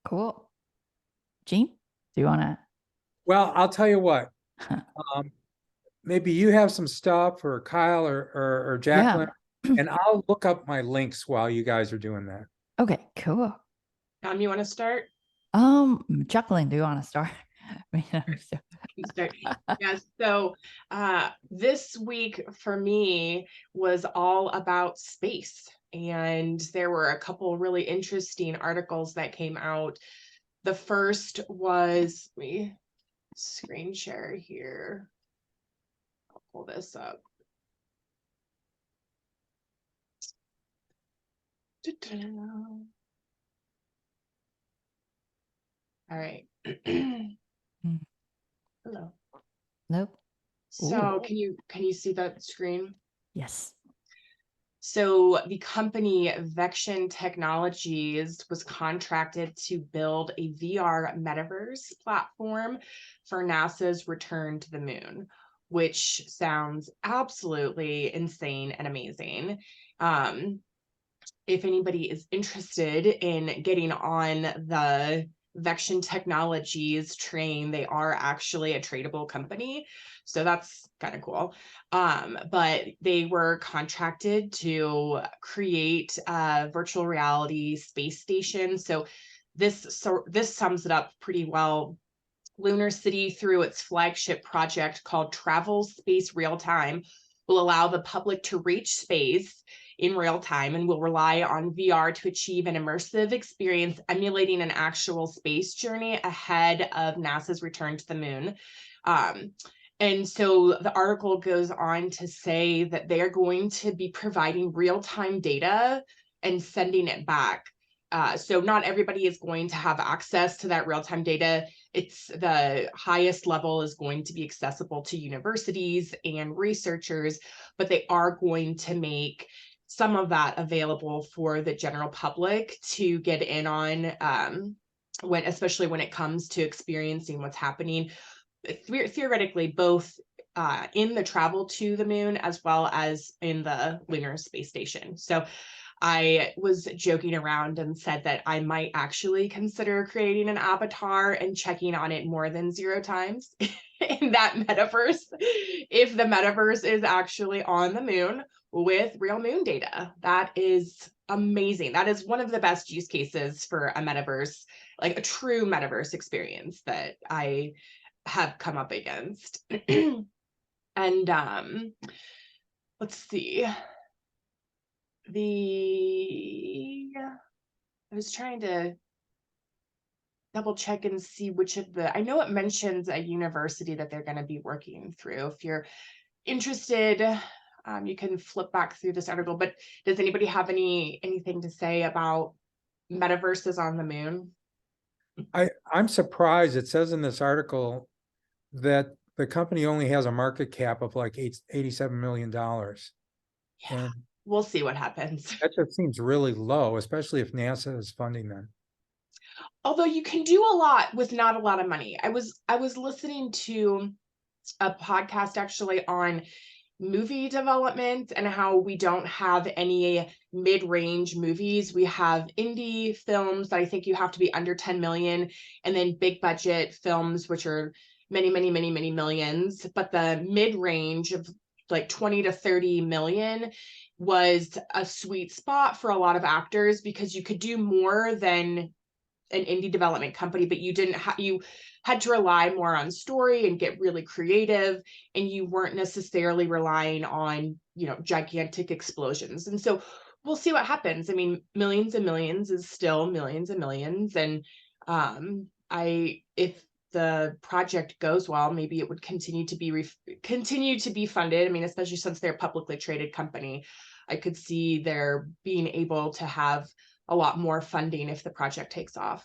Cool. Gene, do you want to? Well, I'll tell you what. Maybe you have some stuff, or Kyle, or Jacqueline, Yeah. and I'll look up my links while you guys are doing that. Okay, cool. You want to start? Jacqueline, do you want to start? Start. Yes. So this week for me was all about space. And there were a couple really interesting articles that came out. The first was, let me screen share here. I'll pull this up. All right. Hello. Nope. So can you see that screen? Yes. So the company Vection Technologies was contracted to build a VR metaverse platform for NASA's return to the moon, which sounds absolutely insane and amazing. If anybody is interested in getting on the Vection Technologies train, they are actually a tradable company. So that's kind of cool. But they were contracted to create a virtual reality space station. So this sums it up pretty well. Lunar City, through its flagship project called Travel Space Real Time, will allow the public to reach space in real time and will rely on VR to achieve an immersive experience emulating an actual space journey ahead of NASA's return to the moon. And so the article goes on to say that they are going to be providing real-time data and sending it back. So not everybody is going to have access to that real-time data. It's the highest level is going to be accessible to universities and researchers, but they are going to make some of that available for the general public to get in on, especially when it comes to experiencing what's happening theoretically, both in the travel to the moon as well as in the lunar space station. So I was joking around and said that I might actually consider creating an avatar and checking on it more than 0 times in that metaverse, if the metaverse is actually on the moon with real moon data. That is amazing. That is one of the best use cases for a metaverse, like a true metaverse experience that I have come up against. And let's see. I was trying to double check and see which of I know it mentions a university that they're going to be working through. If you're interested, you can flip back through this article. But does anybody have anything to say about metaverses on the moon? I'm surprised. It says in this article that the company only has a market cap of like $87 million. Yeah, and we'll see what happens. That just seems really low, especially if NASA is funding them. Although you can do a lot with not a lot of money. I was listening to a podcast actually on movie development and how we don't have any mid-range movies. We have indie films that I think you have to be under 10 million, and then big budget films which are many millions. But the mid-range of like 20 to 30 million was a sweet spot for a lot of actors, because you could do more than an indie development company, but you didn't you had to rely more on story and get really creative, and you weren't necessarily relying on, gigantic explosions. And so we'll see what happens. I mean, millions and millions is still millions and millions. And if the project goes well, maybe it would continue to be funded. I mean, especially since they're a publicly traded company, I could see they're being able to have a lot more funding if the project takes off.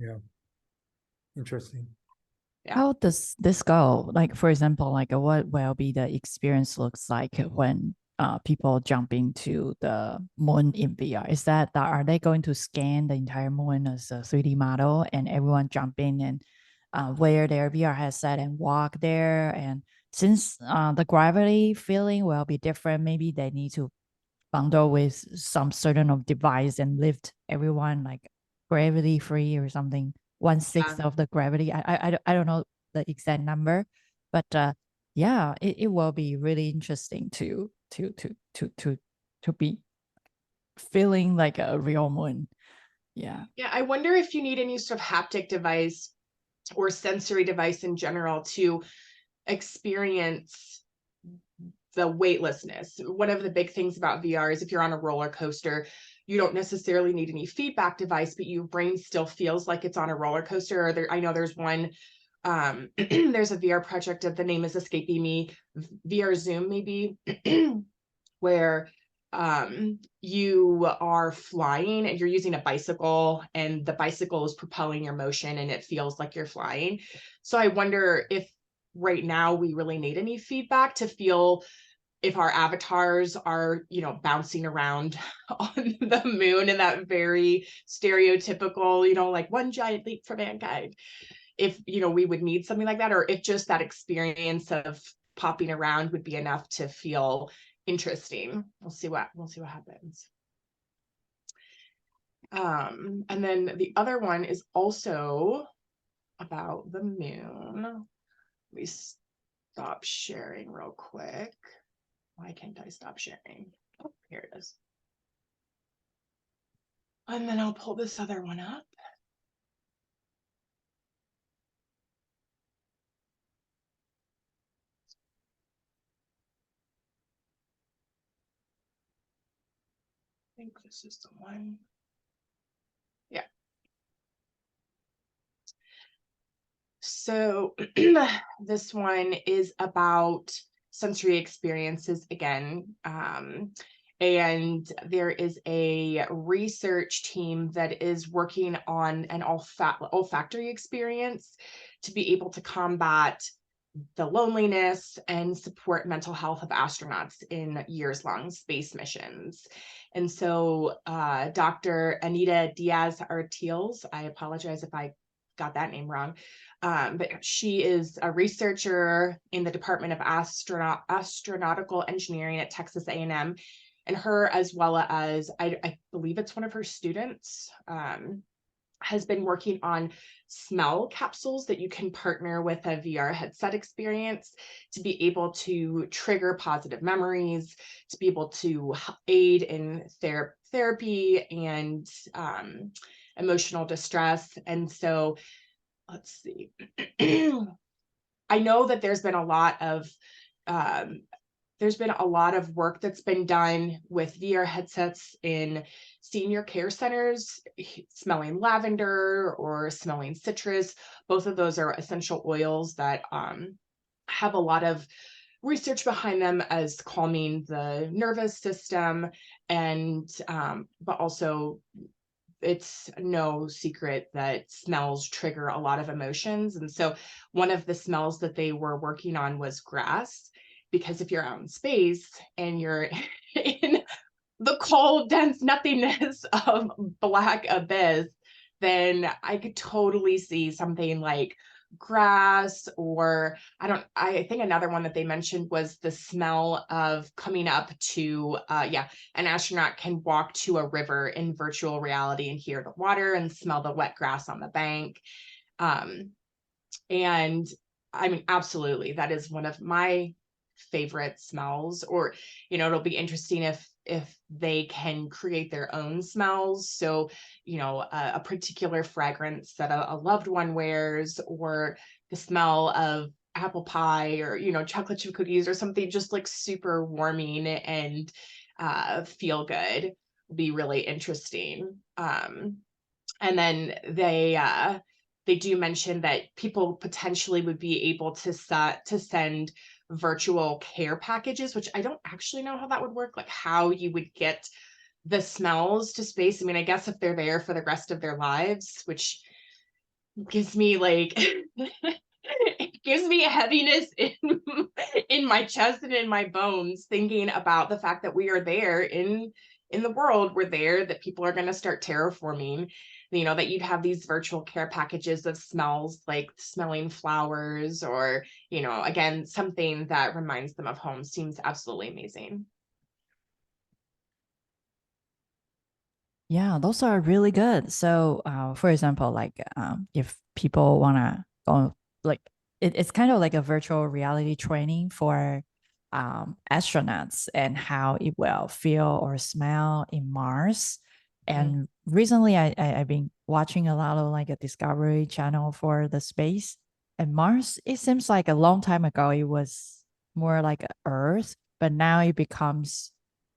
Yeah. Interesting. Yeah. How does this go? Like, for example, like what will be the experience looks like when people jump into the moon in VR? Is that are they going to scan the entire moon as a 3D model and everyone jump in and wear their VR headset and walk there? And since the gravity feeling will be different, maybe they need to bundle with some certain of device and lift everyone like gravity free or something, 1/6 of the gravity. I don't know the exact number, but yeah, it will be really interesting to be feeling like a real moon. Yeah. Yeah, I wonder if you need any sort of haptic device or sensory device in general to experience the weightlessness. One of the big things about VR is if you're on a roller coaster, you don't necessarily need any feedback device, but your brain still feels like it's on a roller coaster. Or I know there's one, there's a VR project of, the name is escaping me, VR Zoom maybe, where you are flying and you're using a bicycle and the bicycle is propelling your motion and it feels like you're flying. So I wonder if right now we really need any feedback to feel if our avatars are, you know, bouncing around on the moon in that very stereotypical, you know, like one giant leap for mankind. If, you know, we would need something like that, or if just that experience of popping around would be enough to feel interesting. We'll see what happens. And then the other one is also about the moon. Let me stop sharing real quick. Why can't I stop sharing? Oh, here it is. And then I'll pull this other one up. I think this is the one. Yeah. So this one is about sensory experiences again. And there is a research team that is working on an olfactory experience to be able to combat the loneliness and support mental health of astronauts in years-long space missions. And so Dr. Anita Diaz-Artiles, I apologize if I got that name wrong, but she is a researcher in the Department of Astronautical Engineering at Texas A&M, and her, as well as I believe it's one of her students, has been working on smell capsules that you can partner with a VR headset experience to be able to trigger positive memories, to be able to aid in therapy and emotional distress. And so let's see. I know that there's been a lot of work that's been done with VR headsets in senior care centers, smelling lavender or smelling citrus. Both of those are essential oils that have a lot of research behind them as calming the nervous system, and but also it's no secret that smells trigger a lot of emotions. And so one of the smells that they were working on was grass, because if you're out in space and you're in the cold, dense nothingness of black abyss, then I could totally see something like grass, or I think another one that they mentioned was the smell of coming up to an astronaut can walk to a river in virtual reality and hear the water and smell the wet grass on the bank. And I mean, absolutely, that is one of my favorite smells. Or, you know, it'll be interesting if they can create their own smells. So, you know, a particular fragrance that a loved one wears, or the smell of apple pie, or, you know, chocolate chip cookies, or something just like super warming and feel good, will be really interesting. And then they do mention that people potentially would be able to send virtual care packages, which I don't actually know how that would work, like how you would get the smells to space. I mean, I guess if they're there for the rest of their lives, which gives me like it gives me a heaviness in my chest and in my bones, thinking about the fact that we are there in the world. We're there, that people are going to start terraforming, you know, that you'd have these virtual care packages of smells, like smelling flowers, or, you know, again, something that reminds them of home. Seems absolutely amazing. Yeah, those are really good. So, for example, like if people wanna go, like it's kind of like a virtual reality training for astronauts and how it will feel or smell in Mars. Mhm. And recently, I've been watching a lot of like a Discovery Channel for the space and Mars. It seems like a long time ago it was more like Earth, but now it becomes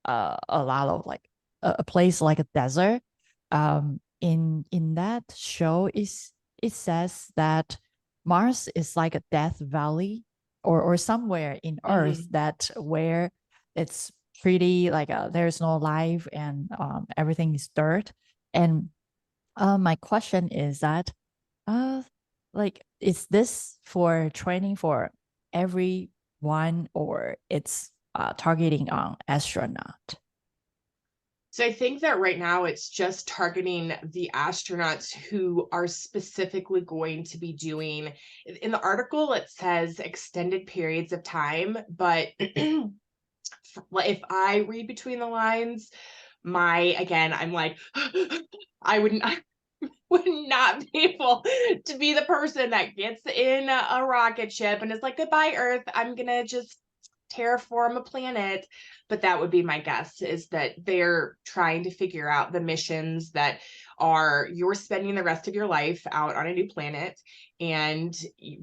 a lot of like a place like a desert. In that show, is it says that Mars is like a death valley or somewhere in Earth Mhm. that where it's pretty like there's no life and everything is dirt. And my question is that uh like is this for training for everyone or it's targeting on astronaut? So I think that right now it's just targeting the astronauts who are specifically going to be doing, in the article, it says extended periods of time, but if I read between the lines, again, I'm like, I wouldn't, I would not be able to be the person that gets in a rocket ship and is like, goodbye, Earth. I'm going to just terraform a planet. But that would be my guess, is that they're trying to figure out the missions that are, you're spending the rest of your life out on a new planet, and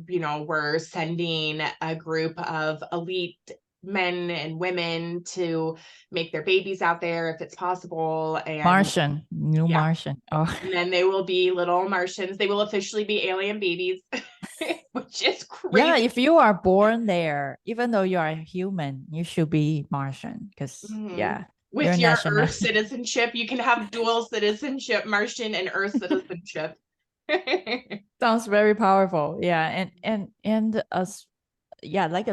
we're sending a group of elite men and women to make their babies out there if it's possible. And Martian, new yeah, Martian. Oh, and then they will be little Martians. They will officially be alien babies, which is yeah. crazy. If you are born there, even though you are a human, you should be Martian because Mhm. yeah, your With your Earth nationality citizenship, you can have dual citizenship, Martian and Earth citizenship. sounds very powerful. Yeah, and us, yeah. Like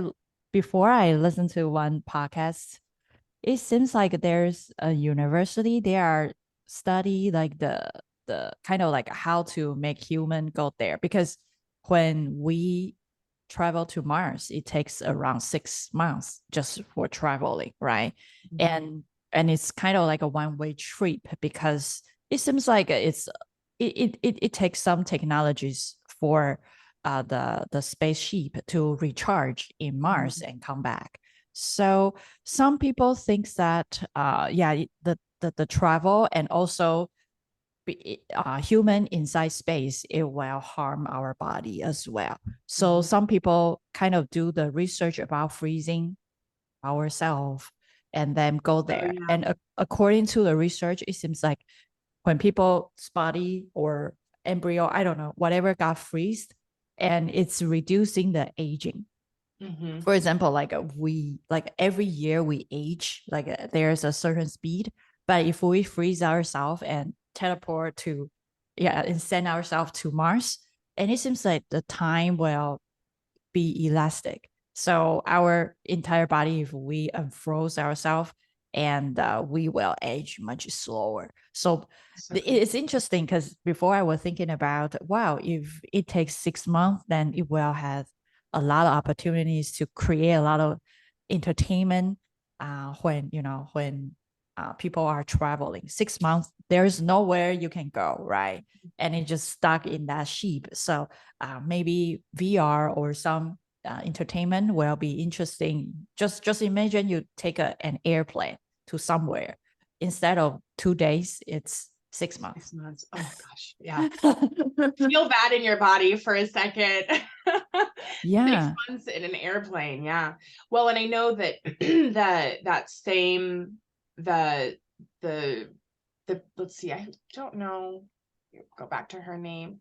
before, I listened to one podcast. It seems like there's a university they are study like the kind of like how to make human go there because when we travel to Mars it takes around 6 months just for traveling, right? And it's kind of like a one-way trip because it seems like it takes some technologies for the spaceship to recharge in Mars and come back. So some people think that yeah, the travel and also human inside space, it will harm our body as well. So Mhm. some people kind of do the research about freezing ourselves and then go Oh there. yeah. And according to the research, it seems like when people's body or embryo, I don't know, whatever got freezed, and it's reducing the aging. Hmm. For example, like we like every year we age, like there's a certain speed, but if we freeze ourselves and teleport to, yeah, and send ourselves to Mars, and it seems like the time will be elastic. So our entire body, if we unfroze ourselves, and we will age much slower. So So cool. it's interesting because before I was thinking about, wow, if it takes 6 months, then it will have a lot of opportunities to create a lot of entertainment when people are traveling. 6 months, there is nowhere you can go, right? And it just stuck in that ship. So maybe VR or some entertainment will be interesting. Just imagine you take an airplane to somewhere. Instead of 2 days, it's 6 months. 6 months. Oh gosh. Yeah. Feel that in your body for a second. six Yeah. months in an airplane. Yeah. Well, and I know that that same the the let's see, I don't know. Go back to her name.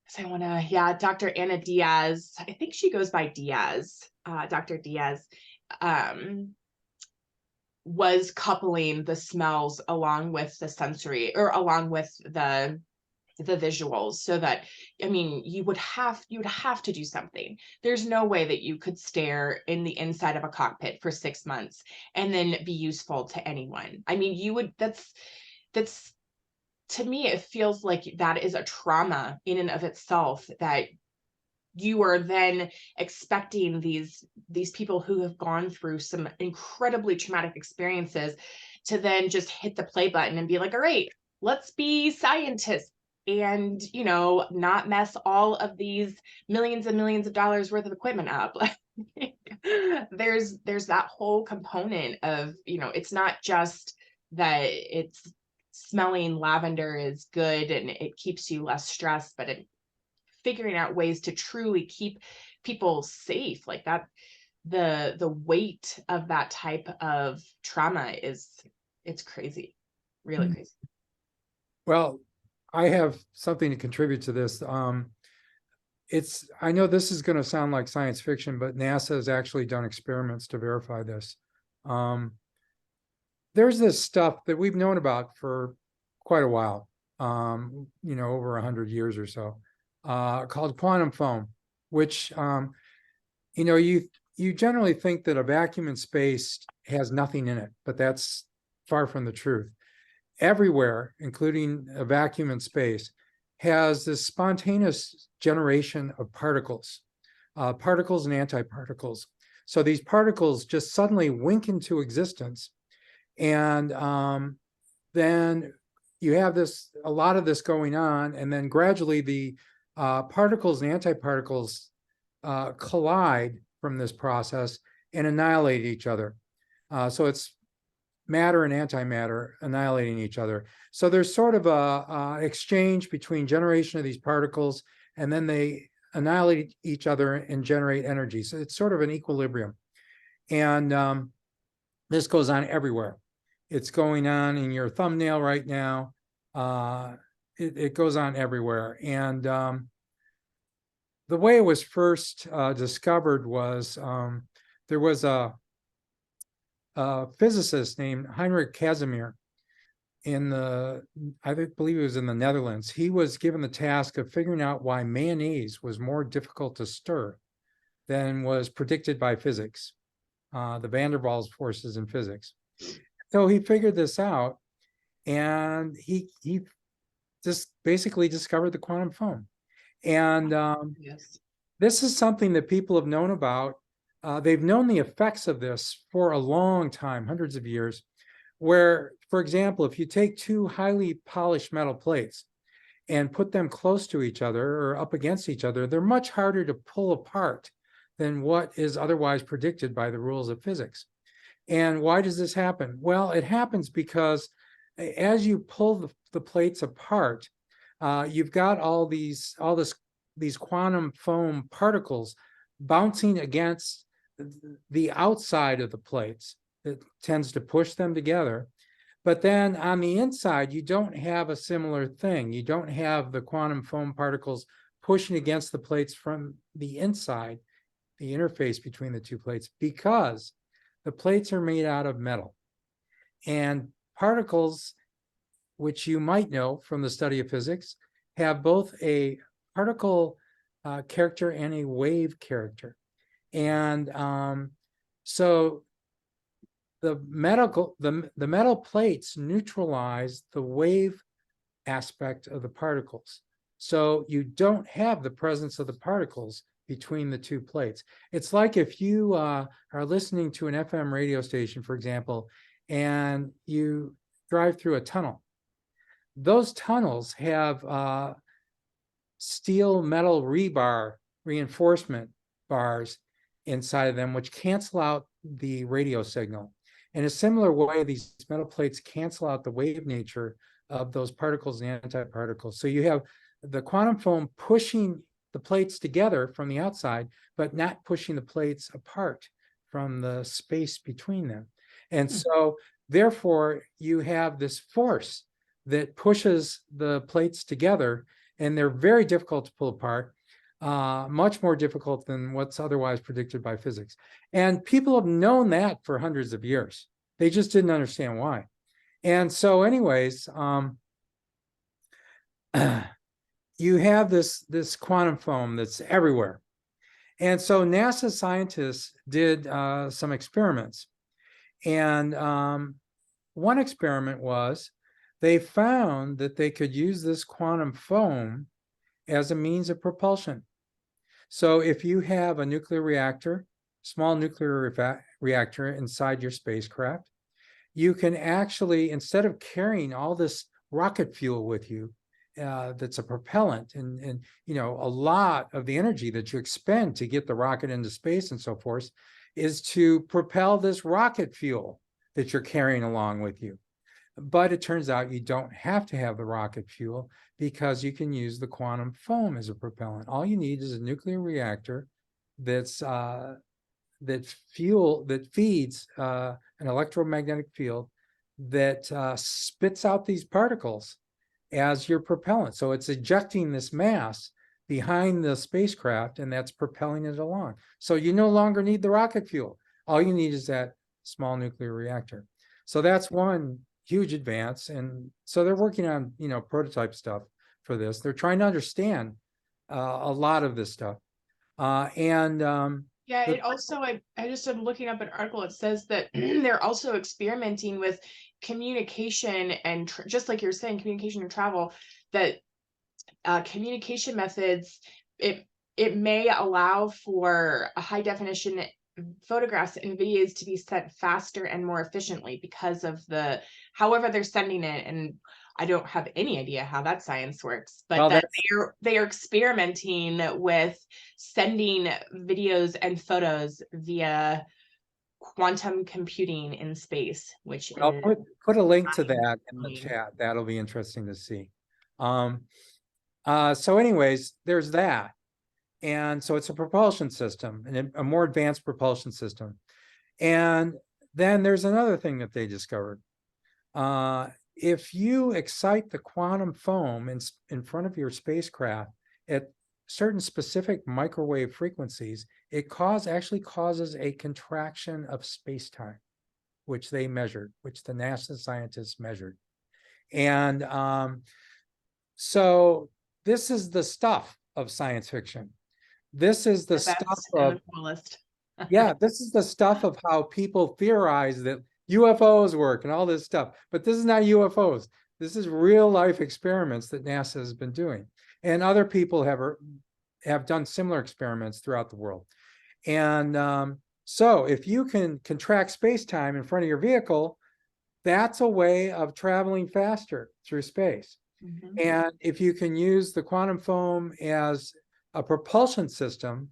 So I want to, yeah, Dr. Anna Diaz. I think she goes by Diaz. Dr. Diaz um, was coupling the smells along with the sensory, or along with the visuals, so that, I mean, you would have to do something. There's no way that you could stare in the inside of a cockpit for 6 months and then be useful to anyone. I mean, you would, that's to me, it feels like that is a trauma in and of itself, that you are then expecting these people who have gone through some incredibly traumatic experiences to then just hit the play button and be like, all right, let's be scientists and, you know, not mess all of these millions and millions of dollars worth of equipment up. There's that whole component of, you know, it's not just that it's smelling lavender is good and it keeps you less stressed, but figuring out ways to truly keep people safe, like that. The weight of that type of trauma it's crazy, really crazy. Well, I have something to contribute to this. I know this is going to sound like science fiction, but NASA has actually done experiments to verify this. There's this stuff that we've known about for quite a while, you know, over 100 years or so, called quantum foam, which, you know, you generally think that a vacuum in space has nothing in it, but that's far from the truth. Everywhere, including a vacuum in space, has this spontaneous generation of particles, particles and antiparticles. So these particles just suddenly wink into existence. And then you have a lot of this going on, and then gradually the particles and antiparticles collide from this process and annihilate each other. So it's matter and antimatter annihilating each other. So there's sort of a exchange between generation of these particles, and then they annihilate each other and generate energy. So it's sort of an equilibrium. And this goes on everywhere. It's going on in your thumbnail right now. It goes on everywhere. And the way it was first discovered was there was a physicist named Heinrich Casimir I believe it was in the Netherlands. He was given the task of figuring out why mayonnaise was more difficult to stir than was predicted by physics, the van der Waals forces in physics. So he figured this out, and he just basically discovered the quantum foam. And Yes. this is something that people have known about. They've known the effects of this for a long time, hundreds of years, where, for example, if you take two highly polished metal plates and put them close to each other or up against each other, they're much harder to pull apart than what is otherwise predicted by the rules of physics. And why does this happen? Well, it happens because as you pull the plates apart, you've got all these quantum foam particles bouncing against the outside of the plates. That tends to push them together. But then on the inside, you don't have a similar thing. You don't have the quantum foam particles pushing against the plates from the inside, the interface between the two plates, because the plates are made out of metal. And particles, which you might know from the study of physics, have both a particle character and a wave character. And so the metal plates neutralize the wave aspect of the particles. So you don't have the presence of the particles between the two plates. It's like if you are listening to an FM radio station, for example, and you drive through a tunnel. Those tunnels have steel metal rebar reinforcement bars inside of them, which cancel out the radio signal. In a similar way, these metal plates cancel out the wave nature of those particles and antiparticles. So you have the quantum foam pushing the plates together from the outside, but not pushing the plates apart from the space between them. And so therefore, you have this force that pushes the plates together, and they're very difficult to pull apart. Much more difficult than what's otherwise predicted by physics. And people have known that for hundreds of years. They just didn't understand why. And so anyways, you have this quantum foam that's everywhere. And so NASA scientists did some experiments. And one experiment was they found that they could use this quantum foam as a means of propulsion. So if you have a nuclear reactor, small nuclear reactor inside your spacecraft, you can actually, instead of carrying all this rocket fuel with you, that's a propellant, and you know, a lot of the energy that you expend to get the rocket into space and so forth is to propel this rocket fuel that you're carrying along with you. But it turns out you don't have to have the rocket fuel, because you can use the quantum foam as a propellant. All you need is a nuclear reactor that's that feeds an electromagnetic field that spits out these particles as your propellant. So it's ejecting this mass behind the spacecraft, and that's propelling it along. So you no longer need the rocket fuel. All you need is that small nuclear reactor. So that's one huge advance. And so they're working on, you know, prototype stuff for this. They're trying to understand a lot of this stuff. Yeah, it also, I just am looking up an article. It says that they're also experimenting with communication and just like you're saying, communication and travel, that communication methods, it may allow for a high definition photographs and videos to be sent faster and more efficiently because of the however they're sending it. And I don't have any idea how that science works, but well, that they are experimenting with sending videos and photos via quantum computing in space, which I'll is put a link to that in the chat. That'll be interesting to see. So anyways, there's that. And so it's a propulsion system, and a more advanced propulsion system. And then there's another thing that they discovered. If you excite the quantum foam in front of your spacecraft at certain specific microwave frequencies, it actually causes a contraction of space-time, which they measured, which the NASA scientists measured. And so this is the stuff of science fiction. This is the stuff of, yeah, this is the stuff of how people theorize that UFOs work and all this stuff. But this is not UFOs. This is real life experiments that NASA has been doing. And other people have done similar experiments throughout the world. And so if you can contract space-time in front of your vehicle, that's a way of traveling faster through space. Mm-hmm. And if you can use the quantum foam as a propulsion system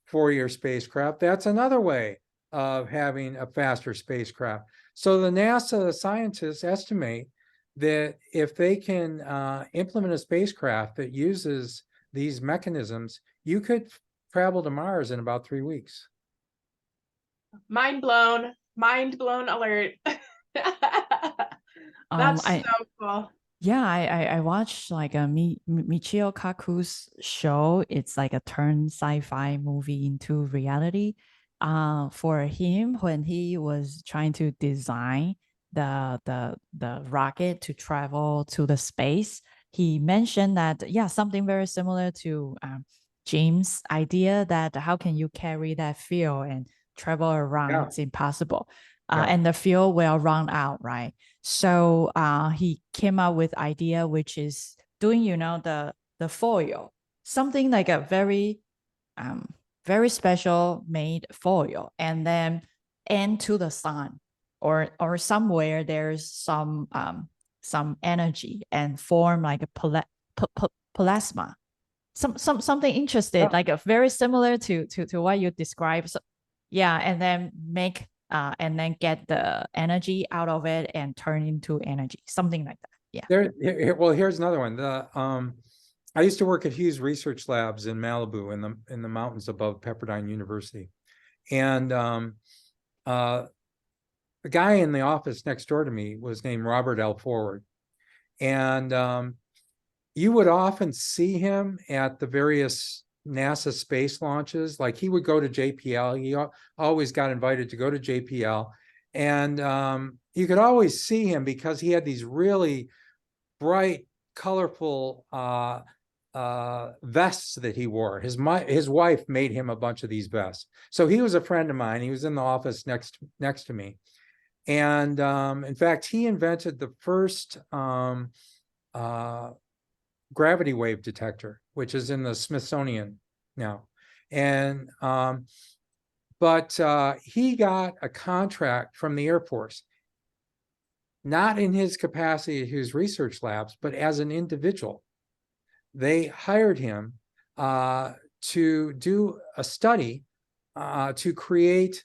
for your spacecraft, that's another way of having a faster spacecraft. So the NASA scientists estimate that if they can implement a spacecraft that uses these mechanisms, you could travel to Mars in about 3 weeks. Mind blown alert. That's so cool. Yeah, I watched like a Michio Kaku's show. It's like a turn sci-fi movie into reality. For him, when he was trying to design the rocket to travel to the space, he mentioned that, yeah, something very similar to James' idea, that how can you carry that fuel and travel around? Yeah. It's impossible. Yeah. And the fuel will run out, right? So he came up with idea, which is doing, you know, the foil, something like a very very special made foil, and then into the sun or somewhere there's some energy and form like a plasma, something interested, like a very similar to what you described. So, yeah, and then make and then get the energy out of it and turn into energy, something like that. Yeah. Well, here's another one. I used to work at Hughes Research Labs in Malibu, in the mountains above Pepperdine University, and the guy in the office next door to me was named Robert L. Forward, and you would often see him at the various NASA space launches. Like, he would go to JPL. He always got invited to go to JPL, and you could always see him because he had these really bright, colorful vests that he wore. His wife made him a bunch of these vests. So he was a friend of mine. He was in the office next to me. And in fact, he invented the first gravity wave detector, which is in the Smithsonian now. And but he got a contract from the Air Force, not in his capacity at his research labs, but as an individual. They hired him to do a study to create,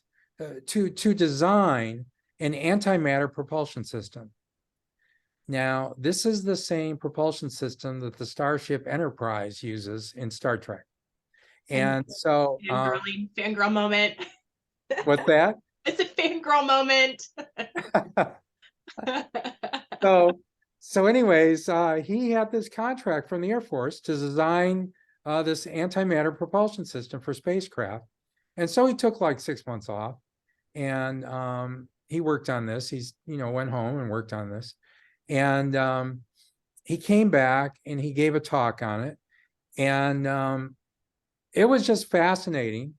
to design an antimatter propulsion system. Now, this is the same propulsion system that the Starship Enterprise uses in Star Trek. And so, fangirl moment. what's that? It's a fangirl moment. So anyways, he had this contract from the Air Force to design this antimatter propulsion system for spacecraft. And so he took like 6 months off, and he worked on this. He's, went home and worked on this. And he came back and he gave a talk on it. And it was just fascinating.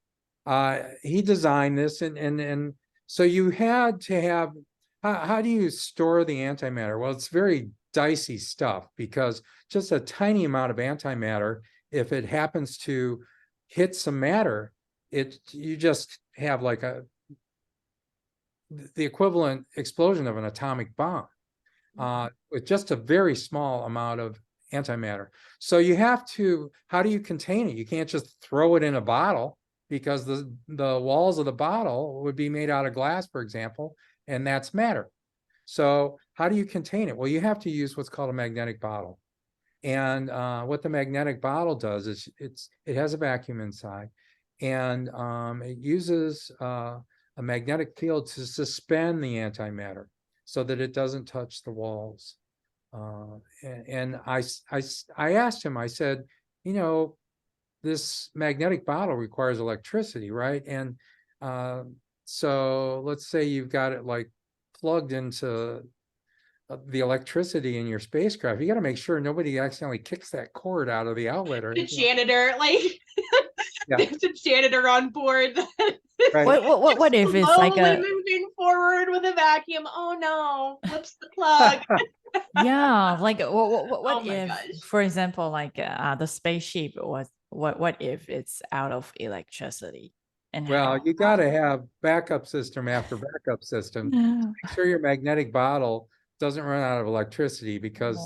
He designed this, and so you had to have, how do you store the antimatter? Well, it's very dicey stuff, because just a tiny amount of antimatter, if it happens to hit some matter, you just have like the equivalent explosion of an atomic bomb with just a very small amount of antimatter. So you have to, how do you contain it? You can't just throw it in a bottle, because the walls of the bottle would be made out of glass, for example, and that's matter. So how do you contain it? Well, you have to use what's called a magnetic bottle. And what the magnetic bottle does is it has a vacuum inside, and it uses a magnetic field to suspend the antimatter so that it doesn't touch the walls. And I asked him, I said, this magnetic bottle requires electricity, right? And so let's say you've got it like plugged into the electricity in your spacecraft. You got to make sure nobody accidentally kicks that cord out of the outlet, or the janitor, there's a janitor on board. Right. What if it's like a moving forward with a vacuum? Oh no, flips the plug. yeah, like what Oh my if, gosh. for example, like the spaceship was, what if it's out of electricity? And Well, you got to have backup system after backup system. Make sure your magnetic bottle doesn't run out of electricity, because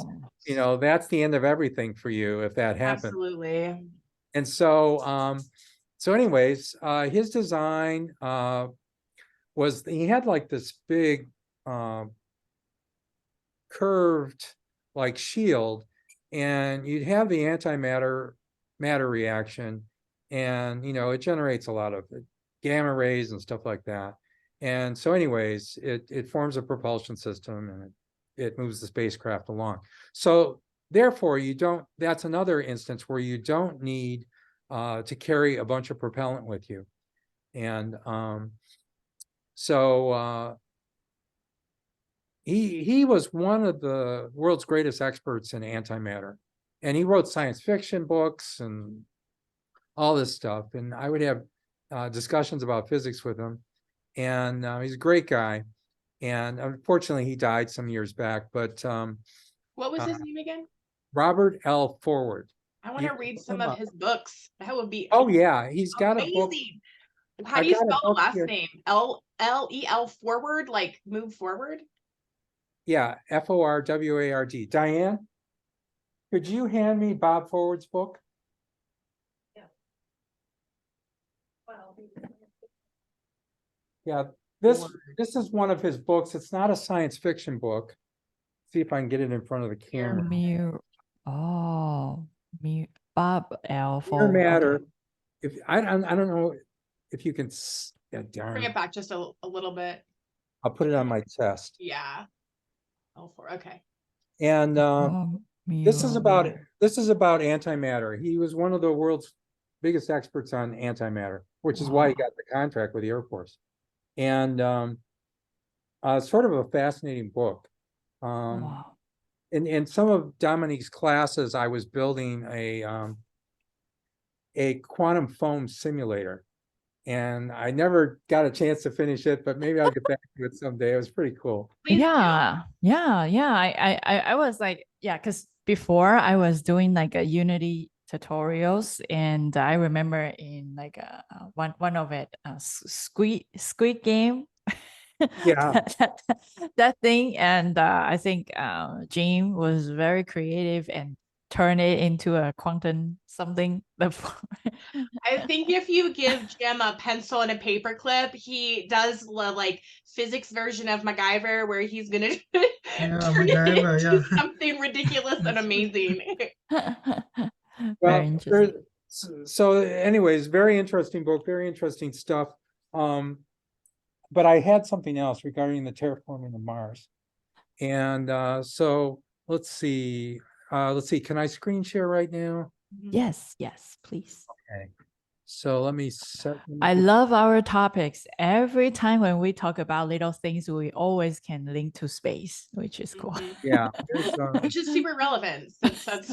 that's the end of everything for you if that happens. Absolutely. And so anyways, his design was, he had like this big curved like shield, and you'd have the matter reaction, and it generates a lot of gamma rays and stuff like that. And so anyways, it forms a propulsion system, and it moves the spacecraft along. So therefore, that's another instance where you don't need to carry a bunch of propellant with you. And so he was one of the world's greatest experts in antimatter, and he wrote science fiction books and all this stuff. And I would have discussions about physics with him, and he's a great guy. And unfortunately, he died some years back. But what was his name again? Robert L. Forward. I want to read some of his books. That would be oh yeah, he's got amazing. a book. How do you spell the last name? L-E-L forward, like move forward? Yeah, F-O-R-W-A-R-D. Diane, could you hand me Bob Forward's book? Yeah. Well, yeah, this is one of his books. It's not a science fiction book. See if I can get it in front of the camera. Bob L. Pure matter. Okay. If I don't know if you can. Yeah, darn. Bring it back just a little bit. I'll put it on my chest. Yeah. Okay. And this is about antimatter. He was one of the world's biggest experts on antimatter, which is why he got the contract with the Air Force. And sort of a fascinating book. In some of Dominique's classes, I was building a quantum foam simulator, and I never got a chance to finish it, but maybe I'll get back to it someday. It was pretty cool. Yeah. I was like, yeah, because before I was doing like a Unity tutorials, and I remember in like one of it, Squid Game. Yeah. that thing, and I think Jim was very creative and turn it into a quantum something. I think if you give Jim a pencil and a paperclip, he does like physics version of MacGyver, where he's gonna Yeah, turn it MacGyver, into yeah. something ridiculous and amazing. Very Well, interesting. so anyways, very interesting book, very interesting stuff. But I had something else regarding the terraforming of Mars. And so let's see. Can I screen share right now? Yes, yes, please. Okay. So let me set. I love our topics. Every time when we talk about little things, we always can link to space, which is cool. Yeah. Which is super relevant, since that's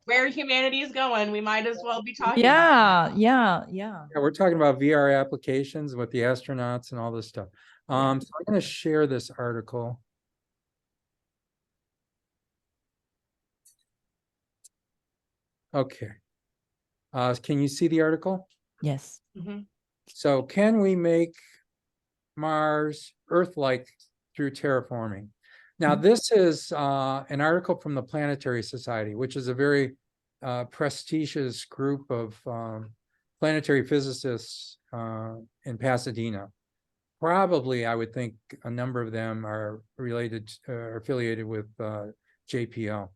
where humanity is going. We might as well be talking about it. Yeah. Yeah, we're talking about VR applications with the astronauts and all this stuff. So I'm going to share this article. Okay. Can you see the article? Yes. So can we make Mars Earth-like through terraforming? Now, this is an article from the Planetary Society, which is a very prestigious group of planetary physicists in Pasadena. Probably, I would think a number of them are related or affiliated with JPL.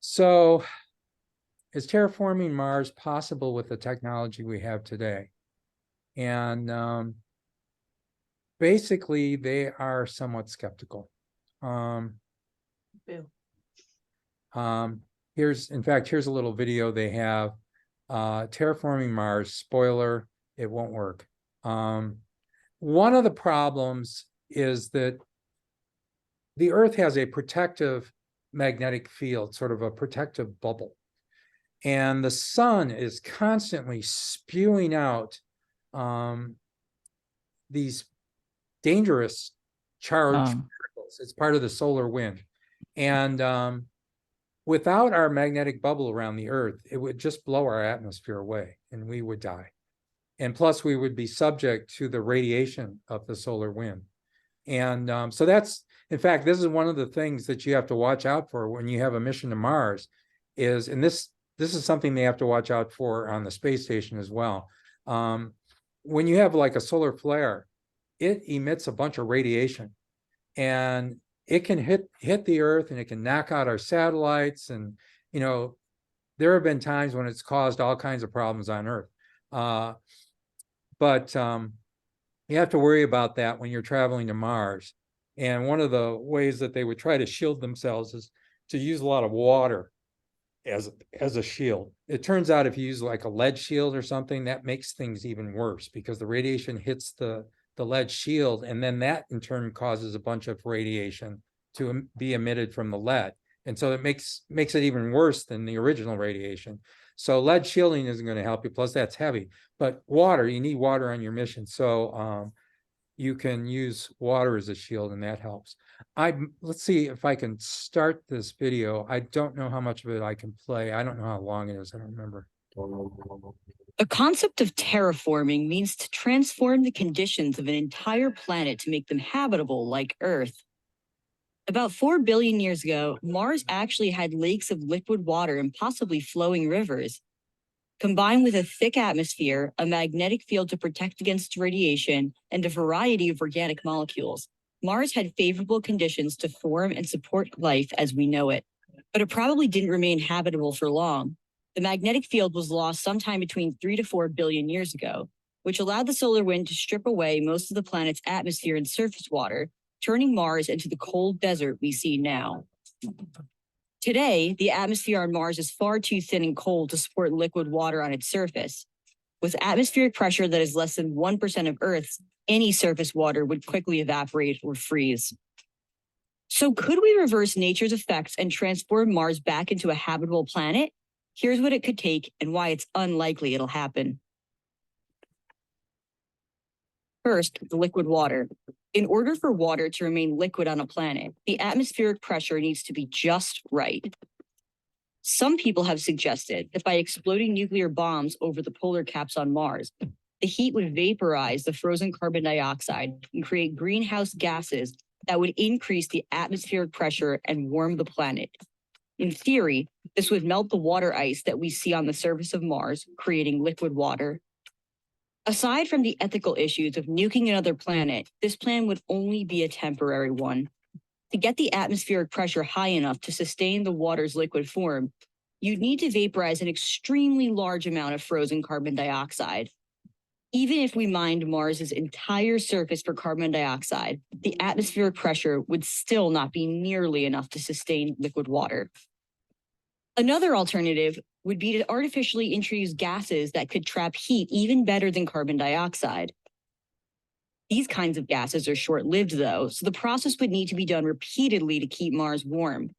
So is terraforming Mars possible with the technology we have today? And basically, they are somewhat skeptical. Here's a little video they have. Terraforming Mars, spoiler, it won't work. One of the problems is that the Earth has a protective magnetic field, sort of a protective bubble. And the sun is constantly spewing out these dangerous charged particles. It's part of the solar wind. And without our magnetic bubble around the Earth, it would just blow our atmosphere away and we would die. And plus, we would be subject to the radiation of the solar wind. And so that's, in fact, this is one of the things that you have to watch out for when you have a mission to Mars is, and this is something they have to watch out for on the space station as well. When you have like a solar flare, it emits a bunch of radiation and it can hit the Earth and it can knock out our satellites. And, you know, there have been times when it's caused all kinds of problems on Earth. But you have to worry about that when you're traveling to Mars. And one of the ways that they would try to shield themselves is to use a lot of water as a shield. It turns out if you use like a lead shield or something, that makes things even worse because the radiation hits the lead shield, and then that in turn causes a bunch of radiation to be emitted from the lead. And so it makes it even worse than the original radiation. So lead shielding isn't going to help you. Plus that's heavy, but water, you need water on your mission. So you can use water as a shield and that helps. Let's see if I can start this video. I don't know how much of it I can play. I don't know how long it is. I don't remember. The concept of terraforming means to transform the conditions of an entire planet to make them habitable like Earth. About 4 billion years ago, Mars actually had lakes of liquid water and possibly flowing rivers. Combined with a thick atmosphere, a magnetic field to protect against radiation, and a variety of organic molecules, Mars had favorable conditions to form and support life as we know it. But it probably didn't remain habitable for long. The magnetic field was lost sometime between 3 to 4 billion years ago, which allowed the solar wind to strip away most of the planet's atmosphere and surface water, turning Mars into the cold desert we see now. Today, the atmosphere on Mars is far too thin and cold to support liquid water on its surface. With atmospheric pressure that is less than 1% of Earth's, any surface water would quickly evaporate or freeze. So could we reverse nature's effects and transform Mars back into a habitable planet? Here's what it could take and why it's unlikely it'll happen. First, the liquid water. In order for water to remain liquid on a planet, the atmospheric pressure needs to be just right. Some people have suggested that by exploding nuclear bombs over the polar caps on Mars, the heat would vaporize the frozen carbon dioxide and create greenhouse gases that would increase the atmospheric pressure and warm the planet. In theory, this would melt the water ice that we see on the surface of Mars, creating liquid water. Aside from the ethical issues of nuking another planet, this plan would only be a temporary one. To get the atmospheric pressure high enough to sustain the water's liquid form, you'd need to vaporize an extremely large amount of frozen carbon dioxide. Even if we mined Mars's entire surface for carbon dioxide, the atmospheric pressure would still not be nearly enough to sustain liquid water. Another alternative would be to artificially introduce gases that could trap heat even better than carbon dioxide. These kinds of gases are short-lived, though, so the process would need to be done repeatedly to keep Mars warm.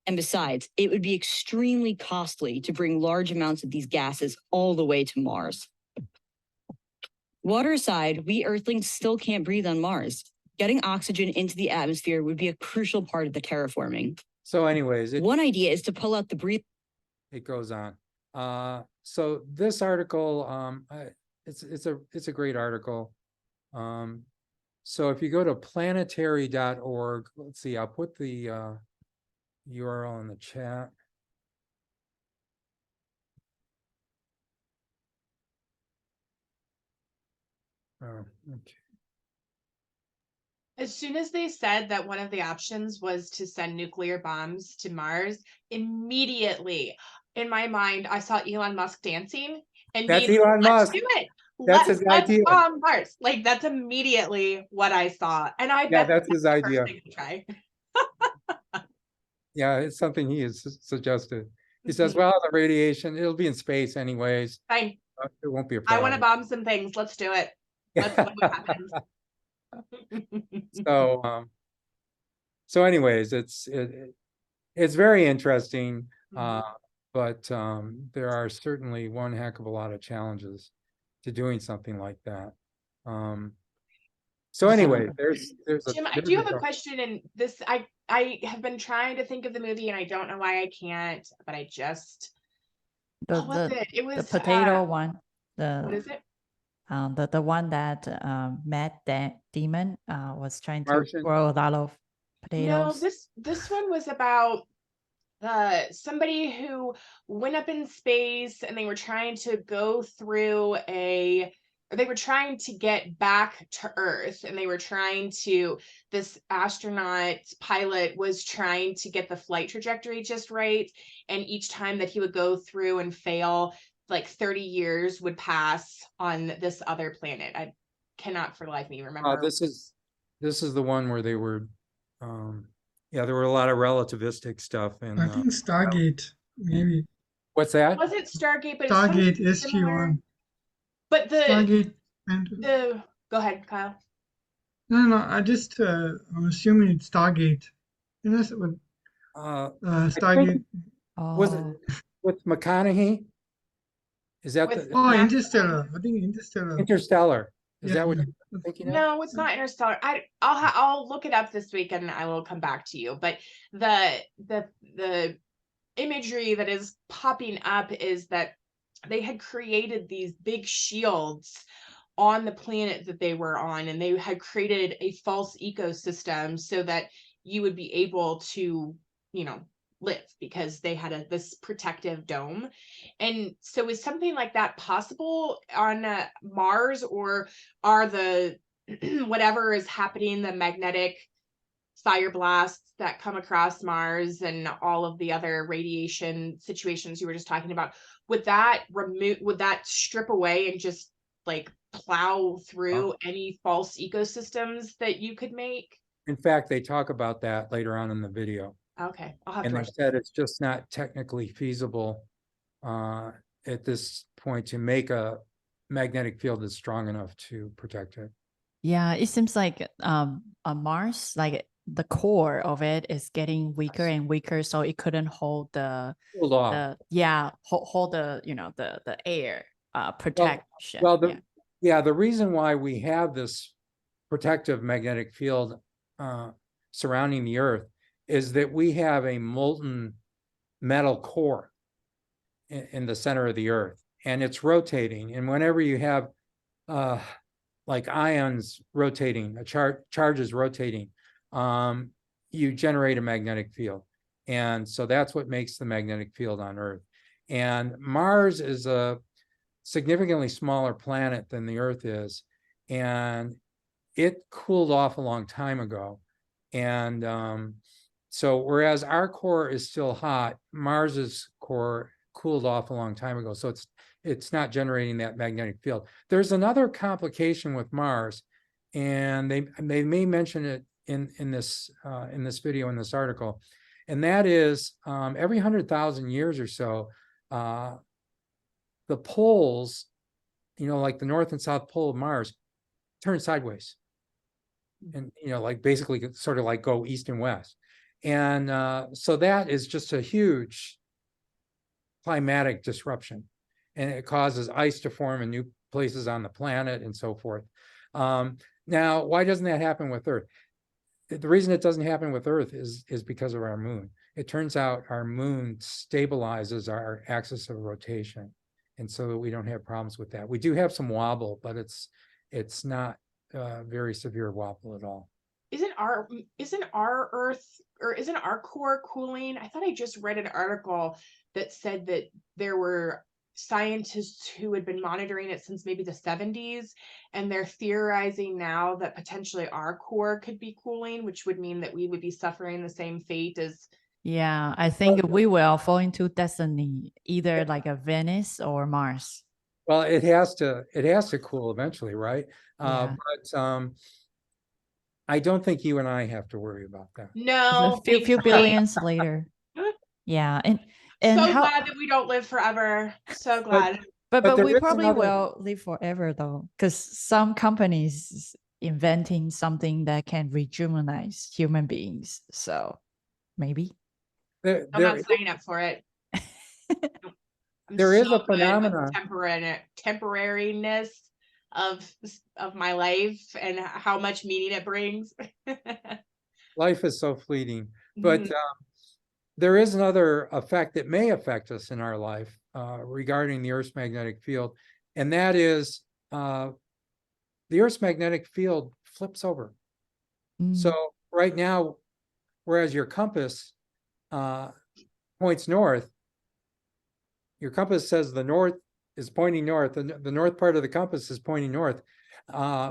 And besides, it would be extremely costly to bring large amounts of these gases all the way to Mars. Water aside, we Earthlings still can't breathe on Mars. Getting oxygen into the atmosphere would be a crucial part of the terraforming. So anyways, One idea is to pull out the it goes on. So this article, it's a great article. So if you go to planetary.org, let's see, I'll put the URL in the chat. Oh, okay. As soon as they said that one of the options was to send nuclear bombs to Mars, immediately in my mind, I saw Elon Musk dancing and That's being, Elon let's Musk. do it. That's his Let's idea. bomb Mars. Like, that's immediately what I saw. And I Yeah, bet that's his the first idea. thing to try. Yeah, it's something he has suggested. He says, Mhm. well, the radiation, it'll be in space anyways. Fine. It won't be a I want to problem. bomb some things. Let's do it. Let's see what happens. So anyways, it's very interesting, Mhm. but there are certainly one heck of a lot of challenges to doing something like that. So anyway, there's Jim, I do have a question, and this I have been trying to think of the movie, and I don't know why I can't, but I just what was it? It the was potato one. what is it? The one that Matt Damon was trying to Martian. grow a lot of No, potatoes. this one was about somebody who went up in space and they were trying to go through they were trying to get back to Earth, and they were trying to this astronaut pilot was trying to get the flight trajectory just right, and each time that he would go through and fail, like 30 years would pass on this other planet. I cannot for the life of me remember. This is the one where they were yeah, there were a lot of relativistic stuff in I think Stargate, maybe. what's that? Was it Stargate? But it's something Stargate similar. SG-1. But Stargate and go ahead, Kyle. no, I'm assuming it's Stargate. And that's what Stargate. Was it with McConaughey? Is that With Oh, Matt Interstellar. I think Interstellar. Interstellar? Is Yeah, that what yeah. you're thinking of? No, it's not Interstellar. I'll look it up this week and I will come back to you. But the imagery that is popping up is that they had created these big shields on the planet that they were on, and they had created a false ecosystem so that you would be able to, live, because they had this protective dome. And so is something like that possible on Mars, or are the whatever is happening, the magnetic fire blasts that come across Mars and all of the other radiation situations you were just talking about, would that strip away and just like plow through any false ecosystems that you could make? In fact, they talk about that later on in the video. Okay, I'll have And to they watch said it's just not technically feasible at this point to make a magnetic field that's strong enough to protect it. Yeah, it seems like on Mars, like the core of it is getting weaker and weaker, so it couldn't hold Cooled off. hold the the air protection. The reason why we have this protective magnetic field surrounding the Earth is that we have a molten metal core. in the center of the Earth, and it's rotating. And whenever you have like ions rotating, a charge is rotating, you generate a magnetic field. And so that's what makes the magnetic field on Earth. And Mars is a significantly smaller planet than the Earth is, and it cooled off a long time ago. And so whereas our core is still hot, Mars's core cooled off a long time ago. So it's not generating that magnetic field. There's another complication with Mars, and they may mention it in this video, in this article, and that is every 100,000 years or so, the poles, like the North and South Pole of Mars, turn sideways, and like basically sort of like go east and west. And so that is just a huge climatic disruption, and it causes ice to form in new places on the planet and so forth. Now, why doesn't that happen with Earth? The reason it doesn't happen with Earth is because of our moon. It turns out our moon stabilizes our axis of rotation, and so we don't have problems with that. We do have some wobble, but it's not very severe wobble at all. Isn't our Earth, or isn't our core cooling? I thought I just read an article that said that there were scientists who had been monitoring it since maybe the 70s, and they're theorizing now that potentially our core could be cooling, which would mean that we would be suffering the same fate as. Yeah, I think we will fall into destiny, either like a Venus or Mars. Well, it has to cool eventually, right? Yeah. But I don't think you and I have to worry about that. No, A few billions later. Yeah, and so how, glad that we don't live forever. So glad. but there we is probably another- will live forever though, because some companies inventing something that can rejuvenate human beings. So maybe. I'm not signing up for it. There is a good with phenomenon. temporariness of my life and how much meaning it brings. Life is so fleeting, but Mhm. there is another effect that may affect us in our life regarding the Earth's magnetic field, and that is the Earth's magnetic field flips over. So right now, whereas your compass points north, your compass says the north is pointing north, and the north part of the compass is pointing north.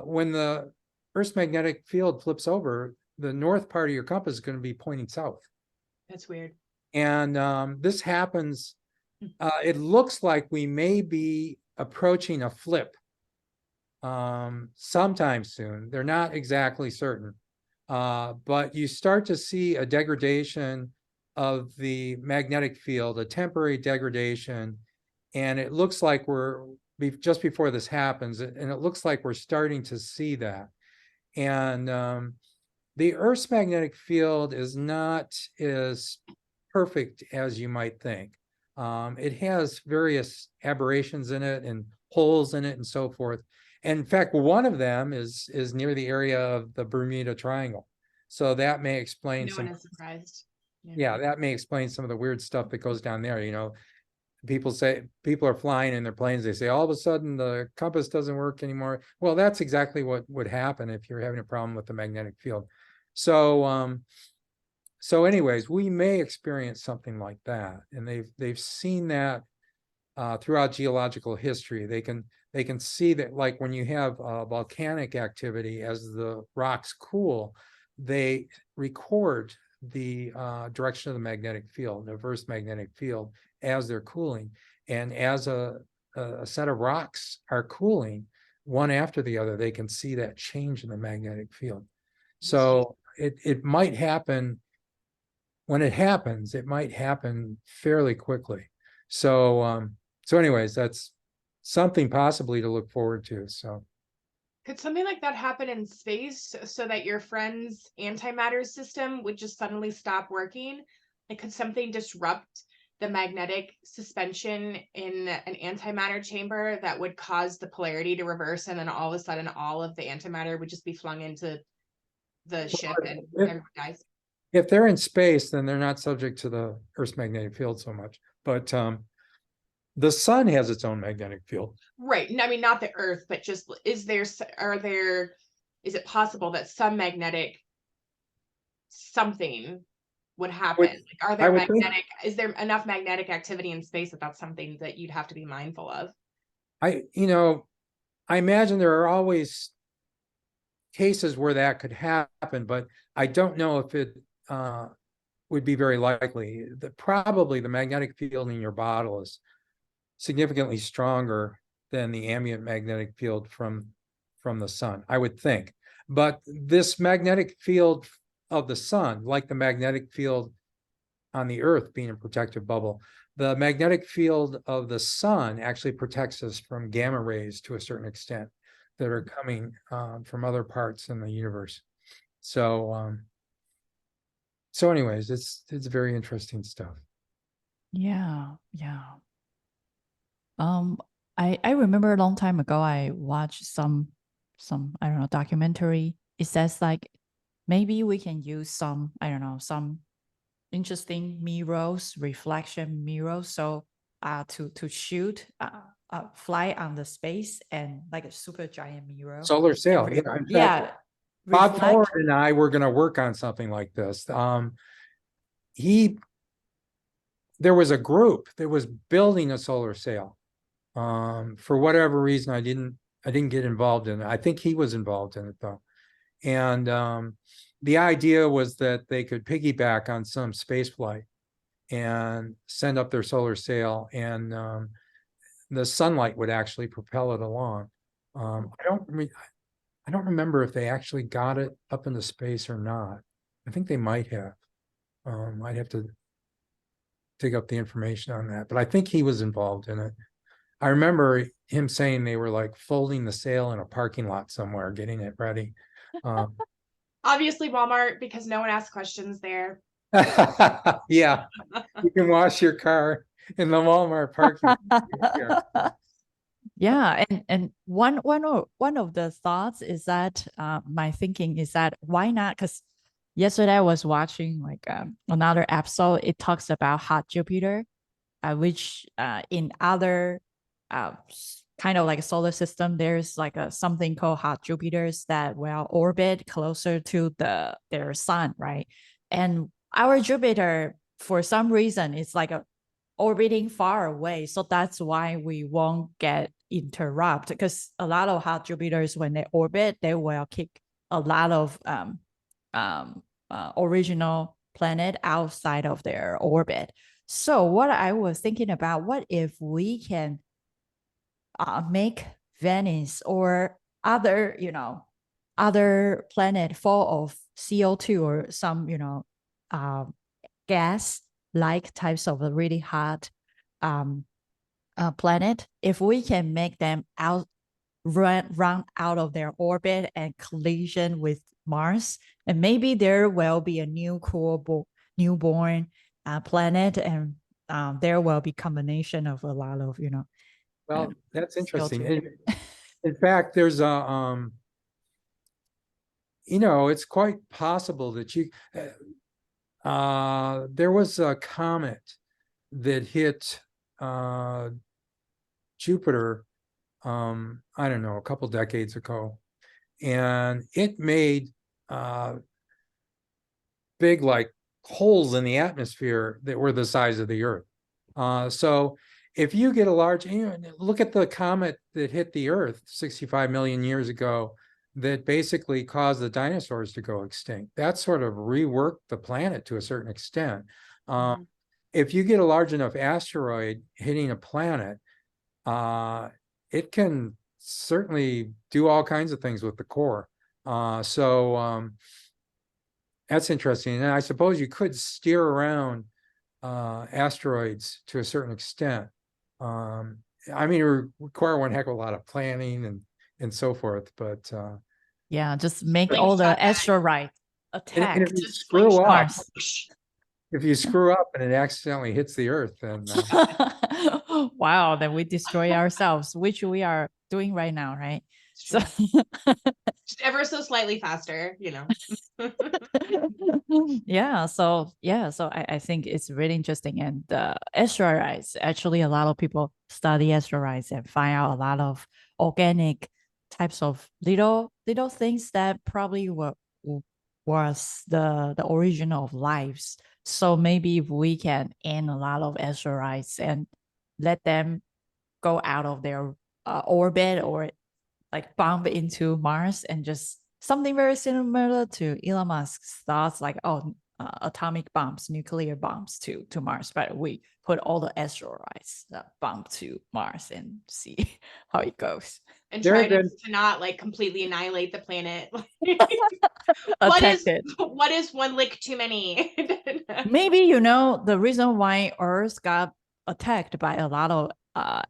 When the Earth's magnetic field flips over, the north part of your compass is going to be pointing south. That's weird. And this happens, it looks like we may be approaching a flip sometime soon. They're not exactly certain, but you start to see a degradation of the magnetic field, a temporary degradation, and it looks like we're just before this happens, and it looks like we're starting to see that. And the Earth's magnetic field is not as perfect as you might think. It has various aberrations in it and holes in it and so forth. And in fact, one of them is near the area of the Bermuda Triangle. So that may explain No one is surprised. Yeah, that may explain some of the weird stuff that goes down there. People are flying in their planes. They say all of a sudden the compass doesn't work anymore. Well, that's exactly what would happen if you're having a problem with the magnetic field. So, so anyways, we may experience something like that, and they've seen that throughout geological history. They can see that, like when you have volcanic activity, as the rocks cool, they record the direction of the magnetic field, the reverse magnetic field, as they're cooling. And as a set of rocks are cooling, one after the other, they can see that change in the magnetic field. So it might happen. When it happens, it might happen fairly quickly. So anyways, that's something possibly to look forward to. So could something like that happen in space, so that your friend's antimatter system would just suddenly stop working? Like, could something disrupt the magnetic suspension in an antimatter chamber that would cause the polarity to reverse, and then all of a sudden all of the antimatter would just be flung into the ship and everyone dies? if they're in space, then they're not subject to the Earth's magnetic field so much. But The sun has its own magnetic field. Right. I mean, not the Earth, but just is it possible that some magnetic something would happen? Like, I would think, is there enough magnetic activity in space that that's something that you'd have to be mindful of? I imagine there are always cases where that could happen, but I don't know if it would be very likely. Probably the magnetic field in your bottle is significantly stronger than the ambient magnetic field from the sun, I would think. But this magnetic field of the sun, like the magnetic field on the Earth being a protective bubble, the magnetic field of the sun actually protects us from gamma rays to a certain extent that are coming from other parts in the universe. So, so anyways, it's very interesting stuff. Yeah, yeah. I remember a long time ago I watched some I don't know documentary. It says like maybe we can use some I don't know some interesting mirrors, reflection mirrors, so to shoot fly on the space and like a super giant mirror. Solar sail, yeah. In fact, Bob reflect. Ford and I were going to work on something like this. There was a group that was building a solar sail. For whatever reason, I didn't get involved in it. I think he was involved in it though. And the idea was that they could piggyback on some space flight and send up their solar sail, and the sunlight would actually propel it along. I don't remember if they actually got it up into space or not. I think they might have. I'd have to dig up the information on that, but I think he was involved in it. I remember him saying they were like folding the sail in a parking lot somewhere, getting it ready. Obviously Walmart, because no one asks questions there. Yeah, you can wash your car in the Walmart parking lot. Yeah, and one of the thoughts is that my thinking is that why not? Because yesterday I was watching like another episode. It talks about hot Jupiter, which in other kind of like a solar system, there's like something called hot Jupiters that will orbit closer to their sun, right? And our Jupiter, for some reason, it's like orbiting far away, so that's why we won't get interrupted. Because a lot of hot Jupiters, when they orbit, they will kick a lot of original planet outside of their orbit. So what I was thinking about, what if we can make Venice or other, other planet full of CO2 or some, gas like types of a really hot planet, if we can make them run out of their orbit and collision with Mars, and maybe there will be a new cool newborn planet, and there will be combination of a lot of Well, that's interesting. CO2. In fact, there's a it's quite possible that there was a comet that hit Jupiter, I don't know, a couple decades ago, and it made big like holes in the atmosphere that were the size of the Earth. So if you get a large, look at the comet that hit the Earth 65 million years ago, that basically caused the dinosaurs to go extinct. That sort of reworked the planet to a certain extent. If you get a large enough asteroid hitting a planet, it can certainly do all kinds of things with the core. So that's interesting. And I suppose you could steer around asteroids to a certain extent. I mean, it would require one heck of a lot of planning and so forth, but yeah, just make all the asteroid attack. And if you screw up, and it accidentally hits the Earth, then wow, then we destroy ourselves, which we are doing right now, right? So just ever so slightly faster, you know. so I think it's really interesting. And asteroids, actually, a lot of people study asteroids and find out a lot of organic types of little things that probably was the origin of lives. So maybe if we can end a lot of asteroids and let them go out of their orbit, or like bump into Mars, and just something very similar to Elon Musk's thoughts, like, oh, atomic bombs, nuclear bombs to Mars, but we put all the asteroids bump to Mars and see how it goes. And There try have to been not like completely annihilate the planet. Attack it. What is one lick too many? Maybe the reason why Earth got attacked by a lot of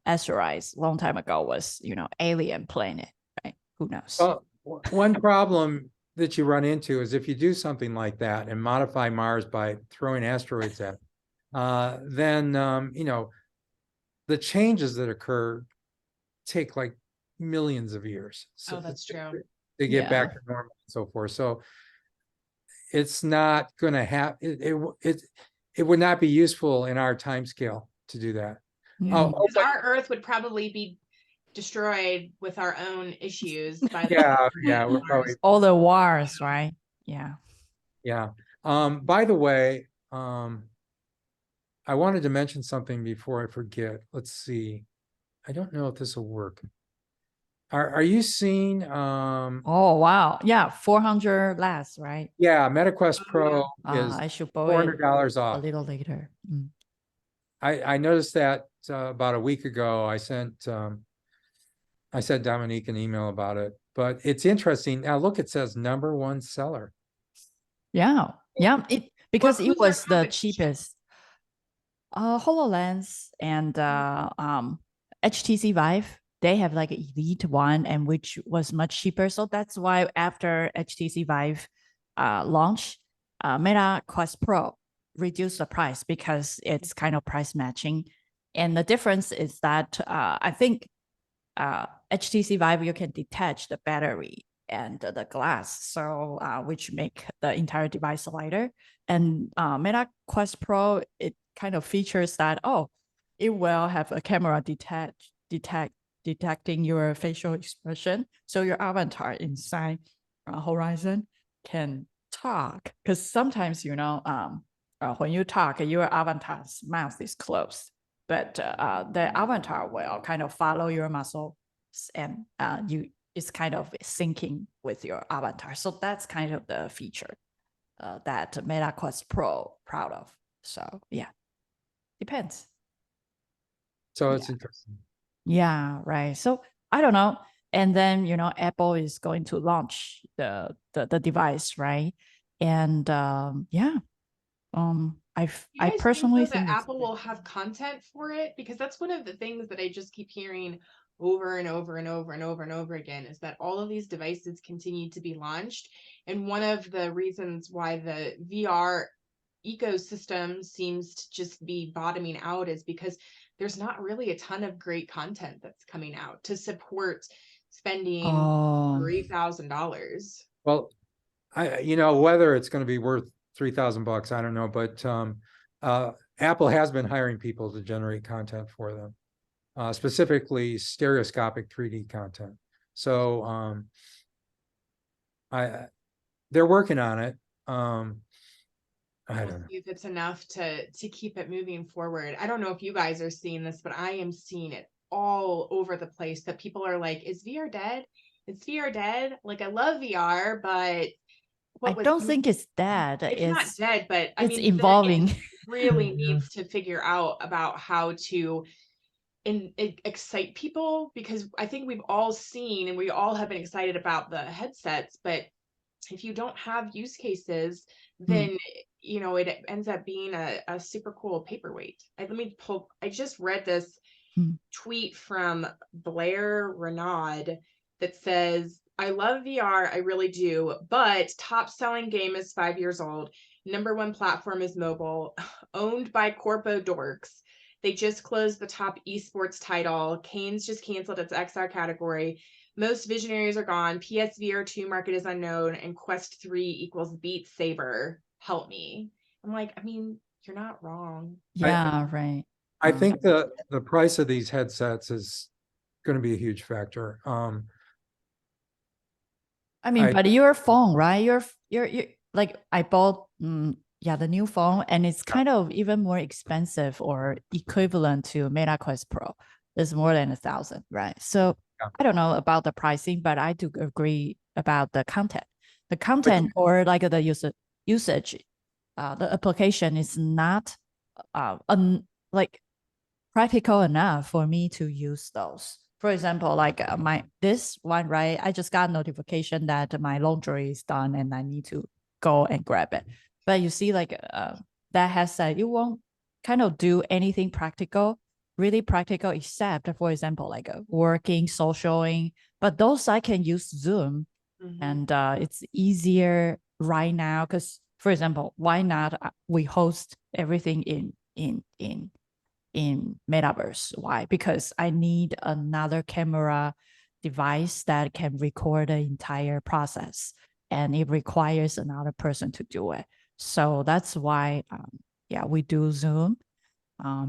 asteroids long time ago was alien planet, right? Who knows? Well, one problem that you run into is if you do something like that and modify Mars by throwing asteroids at, then the changes that occur take like millions of years. Oh, that's true. To get Yeah. back to normal and so forth. So it's not going to have it would not be useful in our time scale to do that. Yeah. Because our Earth would probably be destroyed with our own issues by yeah, we're probably all the wars, right? Yeah. yeah. By the way, I wanted to mention something before I forget. Let's see. I don't know if this will work. Are you seeing Oh wow. Yeah, 400 less, right? yeah, MetaQuest Pro is I should buy it $400 a off. little later. I noticed that about a week ago. I sent Dominique an email about it, but it's interesting. Now look, it says #1 seller. Yeah. Because it who's their was the competition? cheapest. HoloLens and HTC Vive, they have like Elite one, and which was much cheaper. So that's why after HTC Vive launch, Meta Quest Pro reduced the price because it's kind of price matching. And the difference is that I think HTC Vive, you can detach the battery and the glass, so which make the entire device lighter. And Meta Quest Pro, it kind of features that, it will have a camera detecting your facial expression, so your avatar inside Horizon can talk. Because sometimes when you talk, your avatar's mouth is closed, but the avatar will kind of follow your muscles, and it's kind of syncing with your avatar. So that's kind of the feature that Meta Quest Pro proud of. So yeah, depends. So it's interesting. Yeah, right. So I don't know. And then Apple is going to launch the device, right? And I personally think that Apple will have content for it, because that's one of the things that I just keep hearing over and over and over and over and over again, is that all of these devices continue to be launched. And one of the reasons why the VR ecosystem seems to just be bottoming out is because there's not really a ton of great content that's coming out to support spending $3,000. Well, whether it's going to be worth $3,000, I don't know, but Apple has been hiring people to generate content for them, specifically stereoscopic 3D content. So they're working on it. I don't know if it's enough to keep it moving forward. I don't know if you guys are seeing this, but I am seeing it all over the place, that people are like, is VR dead? Is VR dead? Like, I love VR, but I don't think it's dead. It's not dead, but I it's mean, evolving. it really needs to figure out about how to excite people, because I think we've all seen and we all have been excited about the headsets, but if you don't have use cases, then it ends up being a super cool paperweight. I just read this tweet from Blair Renaud that says, I love VR, I really do, but top selling game is 5 years old. #1 platform is mobile, owned by corpo dorks. They just closed the top esports title. Canes just canceled its XR category. most visionaries are gone. PSVR 2 market is unknown, and Quest 3 equals Beat Saber. Help me. I'm like, I mean, you're not wrong. Yeah, right. I think the price of these headsets is going to be a huge factor. I mean, I- but your phone, right? You're like I bought yeah, the new phone, and it's kind of even more expensive or equivalent to Meta Quest Pro. It's more than 1,000, right? So Yeah. I don't know about the pricing, but I do agree about the content. The content or like the usage, the application is not like practical enough for me to use those. For example, like this one, right? I just got notification that my laundry is done and I need to go and grab it. But you see, like that headset, you won't kind of do anything practical, really practical, except for example, like working, socialing. But those I can use Zoom, and it's easier right now because, for example, why not we host everything in metaverse? Why? Because I need another camera device that can record the entire process, and it requires another person to do it. So that's why yeah, we do Zoom.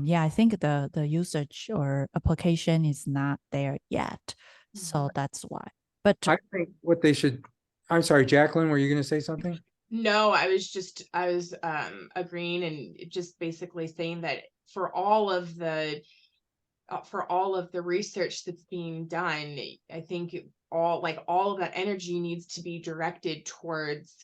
Yeah, I think the usage or application is not there yet, so that's why. But I think what they should, I'm sorry, Jacqueline, were you going to say something? No, I was agreeing and just basically saying that for all of the research that's being done, I think all of that energy needs to be directed towards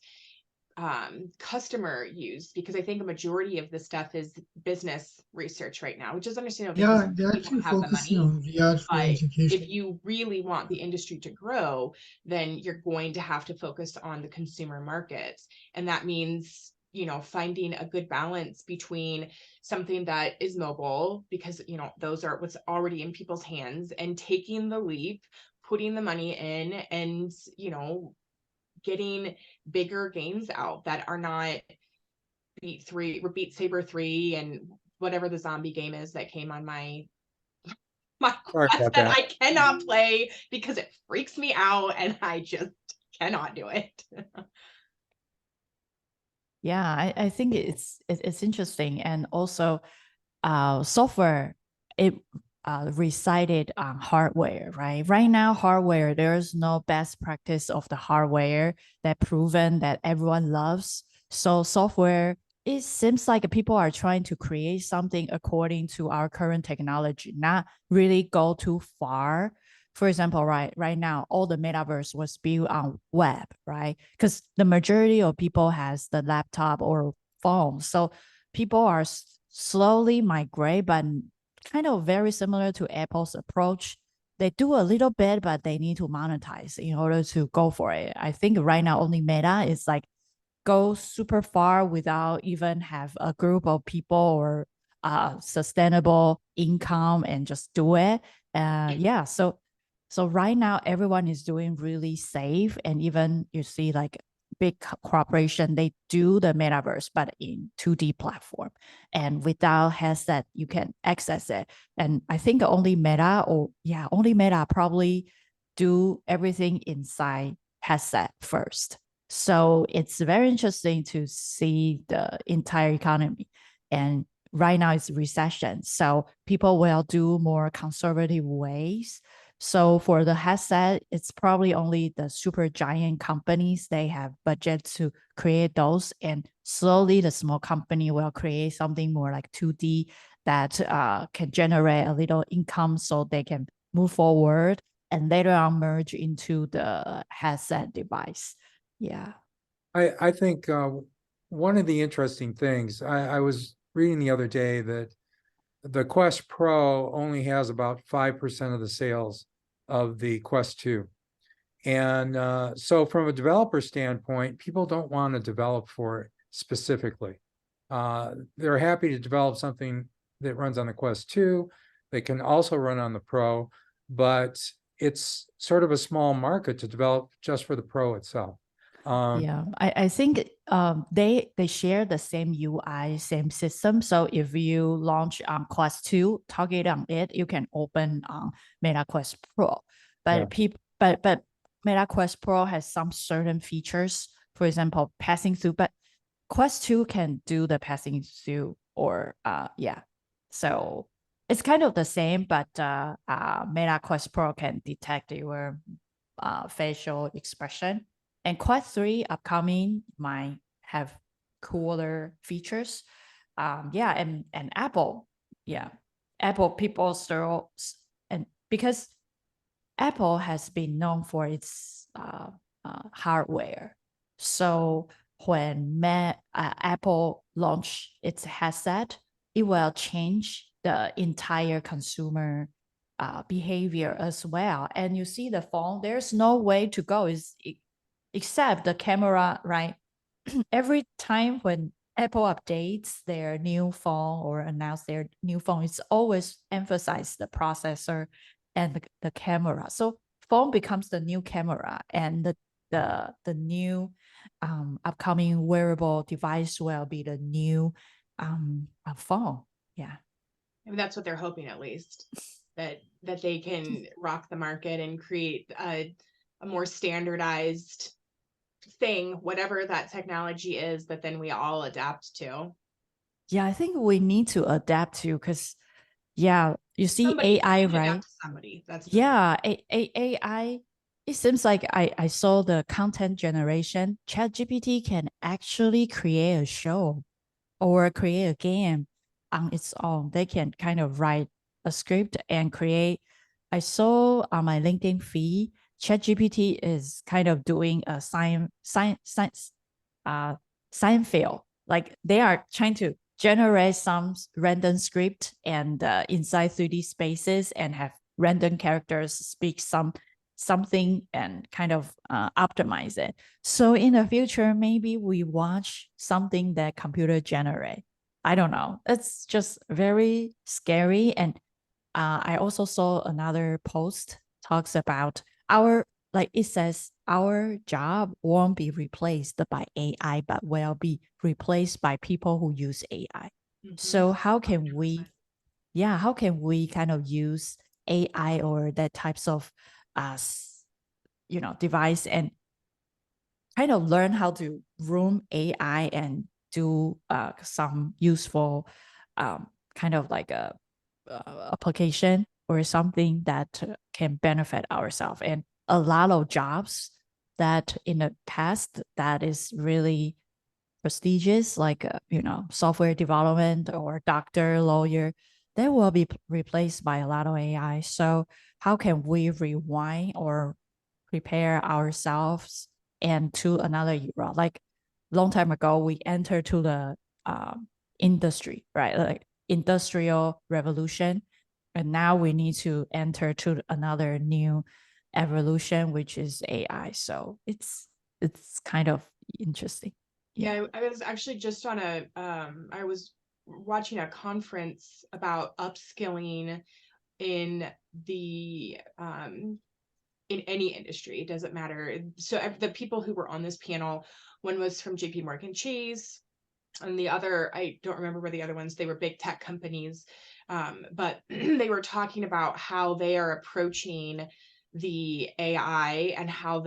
customer use, because I think a majority of the stuff is business research right now, which is understandable because Yeah, they're we actually don't have the focusing money. on VR for But education. if you really want the industry to grow, then you're going to have to focus on the consumer markets. And that means, finding a good balance between something that is mobile, because, those are what's already in people's hands, and taking the leap, putting the money in, and, getting bigger games out that are not Beat Saber 3 and whatever the zombie game is that came on my Sorry quest about that that. I cannot play because it freaks me out and I just cannot do it. yeah, I think it's interesting, and also software, it resided on hardware, right? Right now, hardware, there's no best practice of the hardware that proven that everyone loves. So software, it seems like people are trying to create something according to our current technology, not really go too far. For example, right now, all the metaverse was built on web, right? Because the majority of people has the laptop or phone. So people are slowly migrate, but kind of very similar to Apple's approach. They do a little bit, but they need to monetize in order to go for it. I think right now only Meta is like go super far without even have a group of people or sustainable income and just do it. Yeah, so right now everyone is doing really safe, and even you see like big corporation, they do the metaverse but in 2D platform, and without headset you can access it. And I think only Meta probably do everything inside headset first. So it's very interesting to see the entire economy. And right now it's recession, so people will do more conservative ways. So for the headset, it's probably only the super giant companies, they have budget to create those. And slowly the small company will create something more like 2D that can generate a little income so they can move forward and later on merge into the headset device. Yeah. I think one of the interesting things, I was reading the other day that the Quest Pro only has about 5% of the sales of the Quest 2. And so from a developer standpoint, people don't want to develop for it specifically. They're happy to develop something that runs on the Quest 2. They can also run on the Pro, but it's sort of a small market to develop just for the Pro itself. Yeah, I think they share the same UI, same system. So if you launch on Quest 2, target on it, you can open on Meta Quest Pro. Yeah. but Meta Quest Pro has some certain features, for example, passing through, but Quest 2 can do the passing through, or yeah. So it's kind of the same, but Meta Quest Pro can detect your facial expression. And Quest 3 upcoming might have cooler features. Yeah, and Apple, yeah. Apple people still, and because Apple has been known for its hardware. So when Apple launch its headset, it will change the entire consumer behavior as well. And you see the phone, there's no way to go except the camera, right? Every time when Apple updates their new phone or announce their new phone, it's always emphasize the processor and the camera. So phone becomes the new camera, and the new upcoming wearable device will be the new phone. Yeah. I mean, that's what they're hoping, at least, that they can rock the market and create a more standardized thing, whatever that technology is, that then we all adapt to. Yeah, I think we need to adapt to, because yeah, you see Somebody AI, adapt right? to somebody. That's the thing. Yeah, AI. It seems like I saw the content generation. ChatGPT can actually create a show or create a game on its own. They can kind of write a script and create. I saw on my LinkedIn feed, ChatGPT is kind of doing a science field. Like they are trying to generate some random script and inside 3D spaces and have random characters speak something and kind of optimize it. So in the future, maybe we watch something that computer generate. I don't know. It's just very scary. And I also saw another post talks about like it says our job won't be replaced by AI, but will be replaced by people who use AI. So how can we, 100%. yeah, how can we kind of use AI or that types of device and kind of learn how to room AI and do some useful kind of like a application or something that can benefit ourselves. And a lot of jobs that in the past that is really prestigious, like software development or doctor, lawyer, they will be replaced by a lot of AI. So how can we rewind or prepare ourselves and to another era? Like long time ago, we entered to the industry, right? Like industrial revolution, and now we need to enter to another new evolution, which is AI. So it's kind of interesting. Yeah, I was actually just on I was watching a conference about upskilling in the in any industry. It doesn't matter. So the people who were on this panel, one was from JP Morgan Chase, and the other, I don't remember where the other ones, they were big tech companies. But they were talking about how they are approaching the AI and how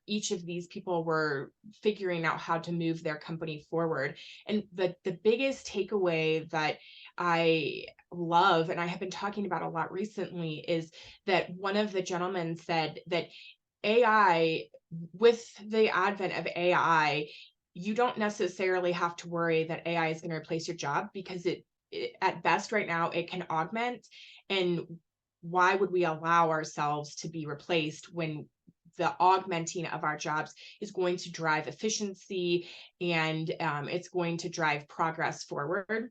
each of these people were figuring out how to move their company forward. And the biggest takeaway that I love, and I have been talking about a lot recently, is that one of the gentlemen said that AI, with the advent of AI, you don't necessarily have to worry that AI is going to replace your job, because it at best right now it can augment. And why would we allow ourselves to be replaced when the augmenting of our jobs is going to drive efficiency, and it's going to drive progress forward?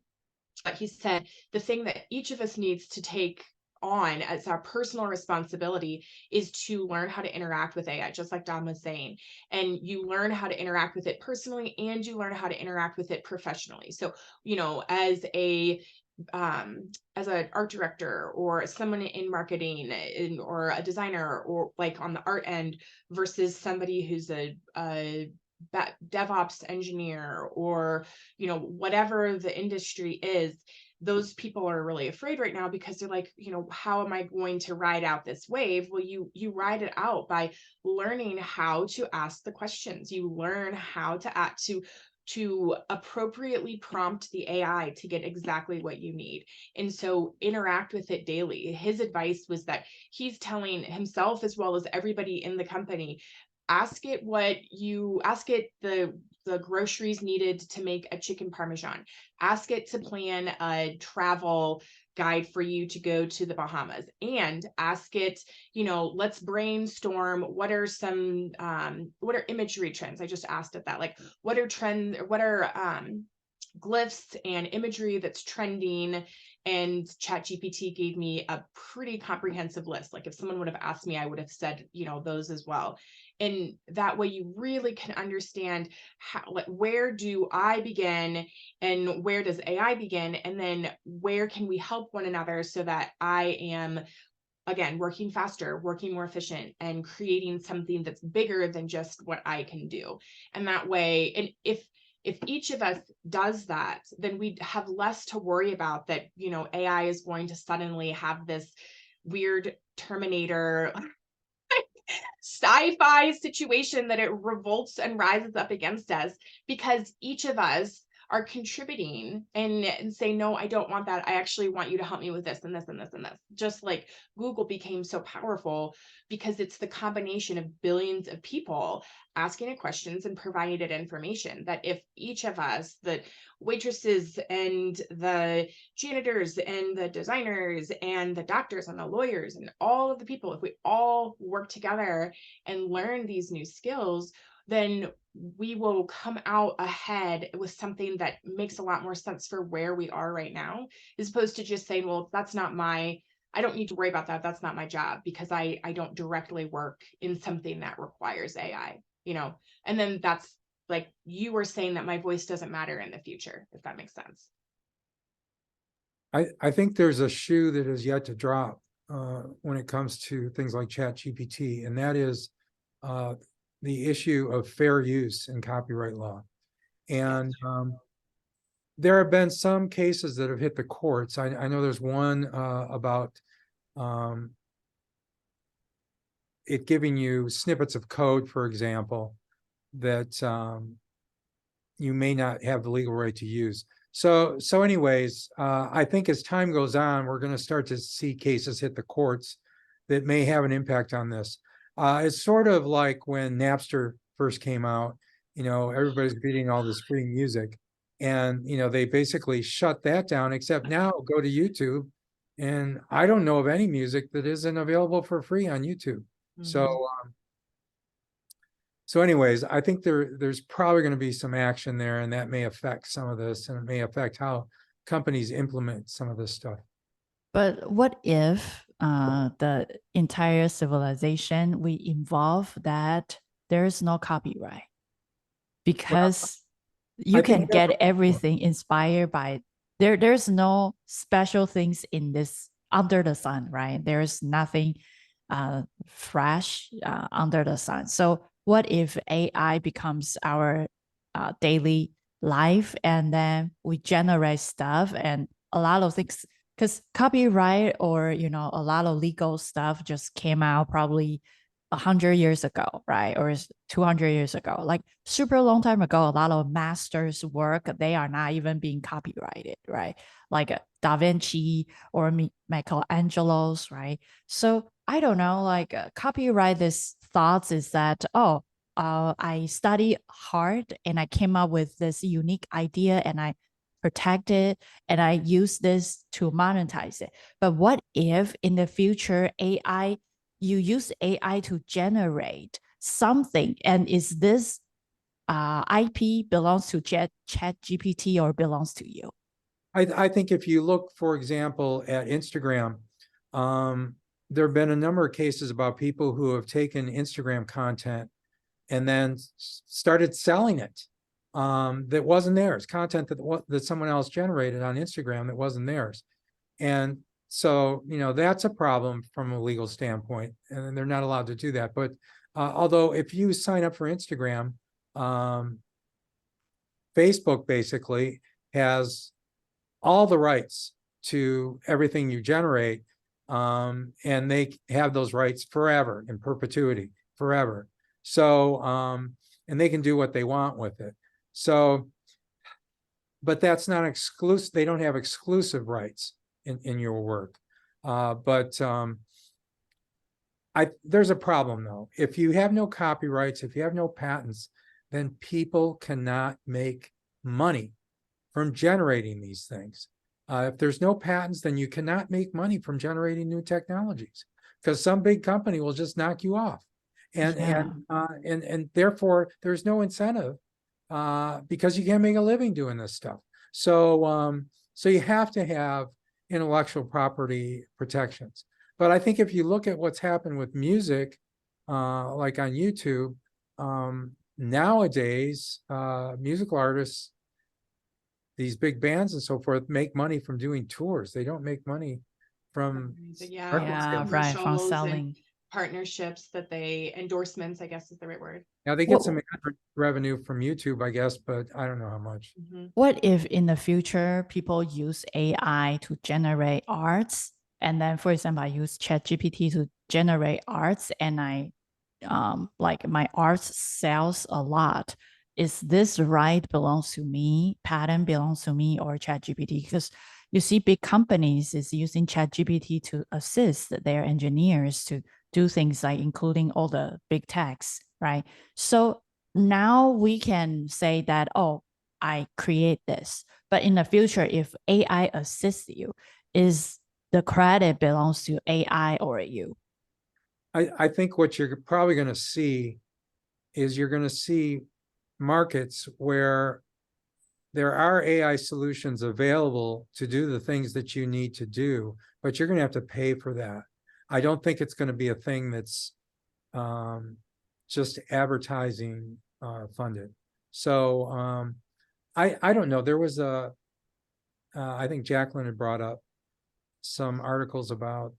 But he said the thing that each of us needs to take on as our personal responsibility is to learn how to interact with AI, just like Dom was saying. And you learn how to interact with it personally, and you learn how to interact with it professionally. So, as an art director or someone in marketing, or a designer, or like on the art end, versus somebody who's a DevOps engineer, or whatever the industry is, those people are really afraid right now because they're like, how am I going to ride out this wave? Well, you ride it out by learning how to ask the questions. You learn how to act to appropriately prompt the AI to get exactly what you need. And so interact with it daily. His advice was that he's telling himself as well as everybody in the company, ask it the groceries needed to make a chicken parmesan. Ask it to plan a travel guide for you to go to the Bahamas, and ask it, let's brainstorm what are imagery trends. I just asked it that, like, what are glyphs and imagery that's trending. And ChatGPT gave me a pretty comprehensive list. Like if someone would have asked me, I would have said, those as well. And that way you really can understand where do I begin and where does AI begin? And then where can we help one another so that I am, again, working faster, working more efficient, and creating something that's bigger than just what I can do. And that way, and if each of us does that, then we'd have less to worry about that, AI is going to suddenly have this weird Terminator sci-fi situation that it revolts and rises up against us, because each of us are contributing and say, no, I don't want that. I actually want you to help me with this and this and this and this. Just like Google became so powerful because it's the combination of billions of people asking it questions and providing it information, that if each of us, the waitresses and the janitors and the designers and the doctors and the lawyers and all of the people, if we all work together and learn these new skills, then we will come out ahead with something that makes a lot more sense for where we are right now, as opposed to just saying, well, I don't need to worry about that. That's not my job, because I don't directly work in something that requires AI, and then that's like you were saying that my voice doesn't matter in the future, if that makes sense. I think there's a shoe that is yet to drop when it comes to things like ChatGPT, and that is the issue of fair use in copyright law. And there have been some cases that have hit the courts. I know there's one about it giving you snippets of code, for example, that you may not have the legal right to use. So anyways, I think as time goes on, we're going to start to see cases hit the courts that may have an impact on this. It's sort of like when Napster first came out, everybody's reading all this free music, and, they basically shut that down, except now go to YouTube, and I don't know of any music that isn't available for free on YouTube. Mm-hmm. So anyways, I think there's probably going to be some action there, and that may affect some of this, and it may affect how companies implement some of this stuff. But what if the entire civilization, we involve that there is no copyright? Because you can get everything inspired by, there's no special things in this under the sun, right? There's nothing fresh under the sun. So what if AI becomes our daily life, and then we generate stuff and a lot of things, because copyright or, a lot of legal stuff just came out probably 100 years ago, right? Or 200 years ago, like super long time ago, a lot of masters' work, they are not even being copyrighted, right? Like Da Vinci or Michelangelo's, right? So I don't know, like copyright this thoughts is that, I study hard and I came up with this unique idea and I protect it and I use this to monetize it. But what if in the future you use AI to generate something, and is this IP belongs to ChatGPT or belongs to you? I think if you look, for example, at Instagram, there have been a number of cases about people who have taken Instagram content and then started selling it that wasn't theirs, content that someone else generated on Instagram that wasn't theirs. And so, that's a problem from a legal standpoint, and they're not allowed to do that. But although if you sign up for Instagram, Facebook basically has all the rights to everything you generate, and they have those rights forever, in perpetuity, forever. So, and they can do what they want with it. So, but that's not exclusive. They don't have exclusive rights in your work. There's a problem though. If you have no copyrights, if you have no patents, then people cannot make money from generating these things. If there's no patents, then you cannot make money from generating new technologies, because some big company will just knock you off. And therefore there's no incentive, because you can't make a living doing this stuff. So you have to have intellectual property protections. But I think if you look at what's happened with music, like on YouTube, nowadays, musical artists, these big bands and so forth, make money from doing tours. They don't make money from Yeah, Yeah, right, from commercials and selling. partnerships that they endorsements, I guess is the right word. Now they get Well- some ad revenue from YouTube, I guess, but I don't know how much. What if in the future people use AI to generate arts? And then, for example, I use ChatGPT to generate arts, and I like my art sells a lot. Is this right belongs to me, patent belongs to me, or ChatGPT? Because you see big companies is using ChatGPT to assist their engineers to do things like including all the big techs, right? So now we can say that, oh, I create this. But in the future, if AI assists you, is the credit belongs to AI or you? I think what you're probably going to see is you're going to see markets where there are AI solutions available to do the things that you need to do, but you're going to have to pay for that. I don't think it's going to be a thing that's just advertising funded. So I don't know. There was I think Jacqueline had brought up some articles about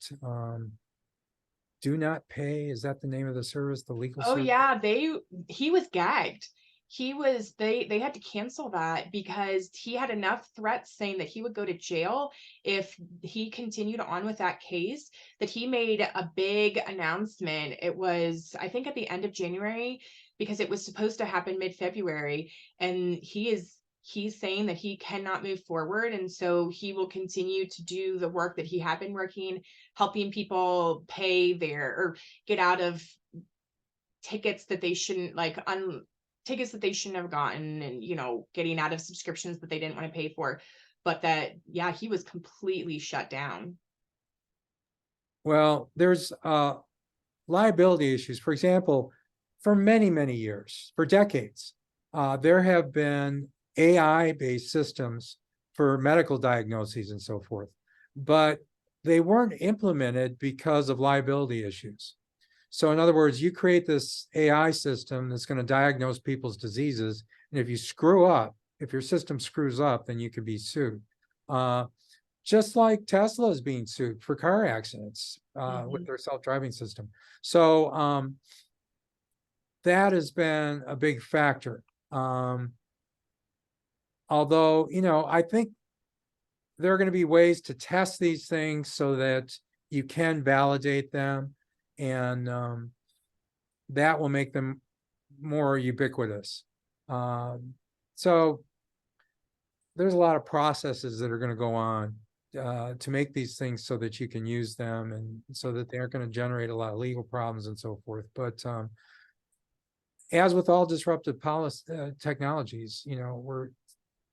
Do Not Pay. Is that the name of the service, the legal Oh service? yeah, he was gagged. They had to cancel that because he had enough threats saying that he would go to jail if he continued on with that case, that he made a big announcement. It was, I think, at the end of January, because it was supposed to happen mid-February, and he's saying that he cannot move forward, and so he will continue to do the work that he had been working, helping people pay their or get out of tickets that they shouldn't, like tickets that they shouldn't have gotten, and getting out of subscriptions that they didn't want to pay for. But that, yeah, he was completely shut down. Well, there's liability issues. For example, for many, many years, for decades, there have been AI-based systems for medical diagnoses and so forth, but they weren't implemented because of liability issues. So in other words, you create this AI system that's going to diagnose people's diseases, and if you screw up, if your system screws up, then you could be sued. Just like Tesla is being sued for car accidents with their self-driving system. So that has been a big factor. Although, I think there are going to be ways to test these things so that you can validate them, and that will make them more ubiquitous. So there's a lot of processes that are going to go on to make these things so that you can use them, and so that they aren't going to generate a lot of legal problems and so forth. But as with all disruptive policy technologies, we're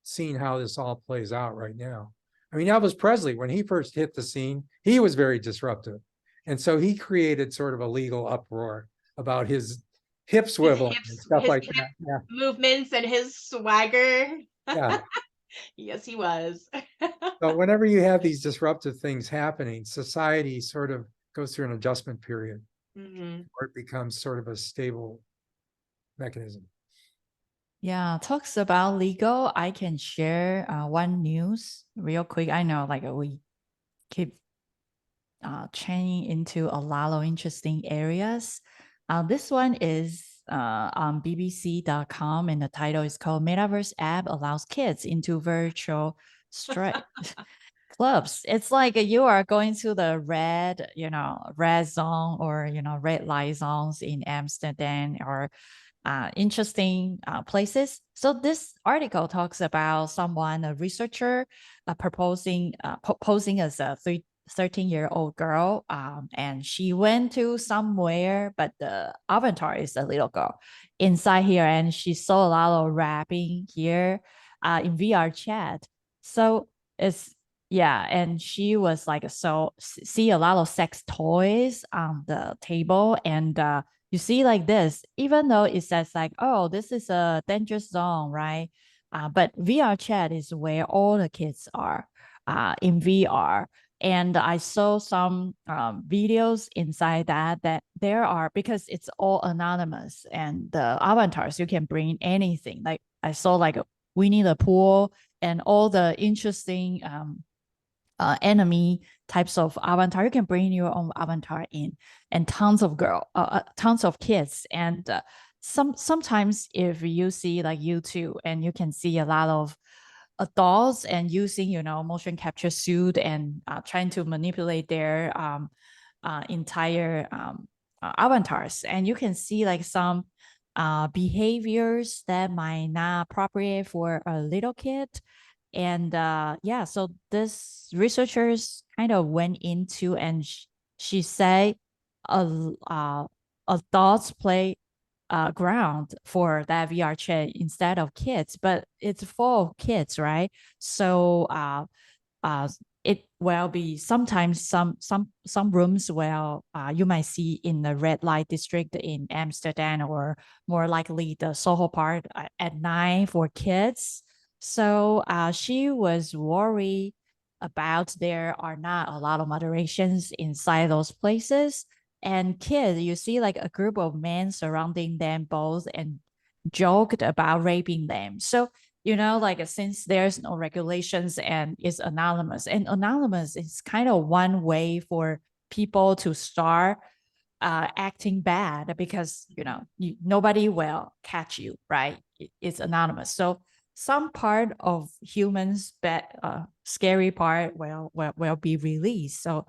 seeing how this all plays out right now. I mean, Elvis Presley, when he first hit the scene, he was very disruptive. And so he created sort of a legal uproar about his hip swivel and stuff like that. Yeah. Movements and his swagger. Yeah. Yes, he was. So whenever you have these disruptive things happening, society sort of goes through an adjustment period where it becomes sort of a stable mechanism. Yeah, talks about legal. I can share one news real quick. I know like we keep chaining into a lot of interesting areas. This one is on bbc.com, and the title is called Metaverse App Allows Kids into Virtual straight clubs. It's like you are going to the red zone or, red light zones in Amsterdam or interesting places. So this article talks about someone, a researcher, posing as a 13-year-old girl, and she went to somewhere, but the avatar is a little girl inside here, and she saw a lot of rapping here in VR chat. So it's yeah, and she was like, so see a lot of sex toys on the table, and you see like this, even though it says like, oh, this is a dangerous zone, right? But VR chat is where all the kids are in VR. And I saw some videos inside that there are, because it's all anonymous, and the avatars, you can bring anything. Like I saw like Winnie the Pooh and all the interesting enemy types of avatar. You can bring your own avatar in, and tons of kids, and sometimes if you see like YouTube, and you can see a lot of adults and using motion capture suit and trying to manipulate their entire avatars, and you can see like some behaviors that might not appropriate for a little kid. And yeah, so this researchers kind of went into, and she said adults play ground for that VR chat instead of kids, but it's full of kids, right? So uh, it will be sometimes some rooms where you might see in the red light district in Amsterdam, or more likely the Soho part at night for kids. So she was worried about there are not a lot of moderations inside those places. And kids, you see like a group of men surrounding them both and joked about raping them. So like since there's no regulations and it's anonymous, and anonymous is kind of one way for people to start acting bad, because nobody will catch you, right? It's anonymous. So some part of humans that scary part will be released. So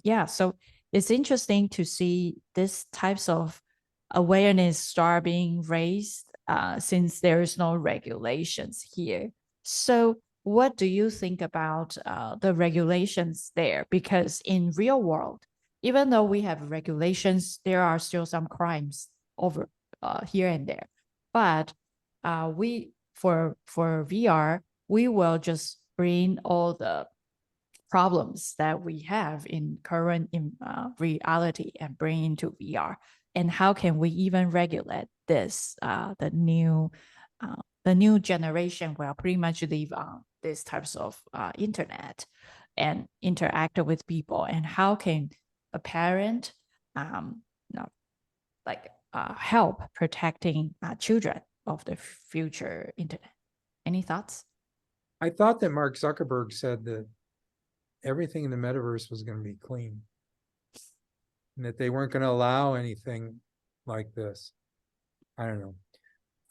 yeah, so it's interesting to see this types of awareness start being raised since there is no regulations here. So what do you think about the regulations there? Because in real world, even though we have regulations, there are still some crimes over here and there. But we for VR, we will just bring all the problems that we have in current reality and bring into VR. And how can we even regulate this? The new generation will pretty much live on these types of internet and interact with people. And how can a parent, you know, like help protecting children of the future internet? Any thoughts? I thought that Mark Zuckerberg said that everything in the metaverse was going to be clean, and that they weren't going to allow anything like this. I don't know.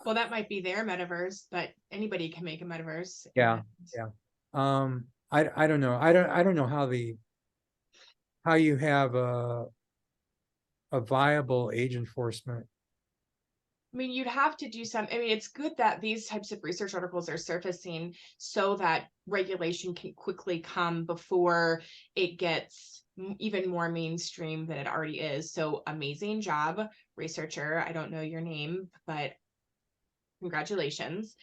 Well, that might be their metaverse, but anybody can make a metaverse. Yeah, yeah. I don't know. I don't know how you have a viable age enforcement. I mean, you'd have to do some. I mean, it's good that these types of research articles are surfacing so that regulation can quickly come before it gets even more mainstream than it already is. So amazing job, researcher. I don't know your name, but congratulations.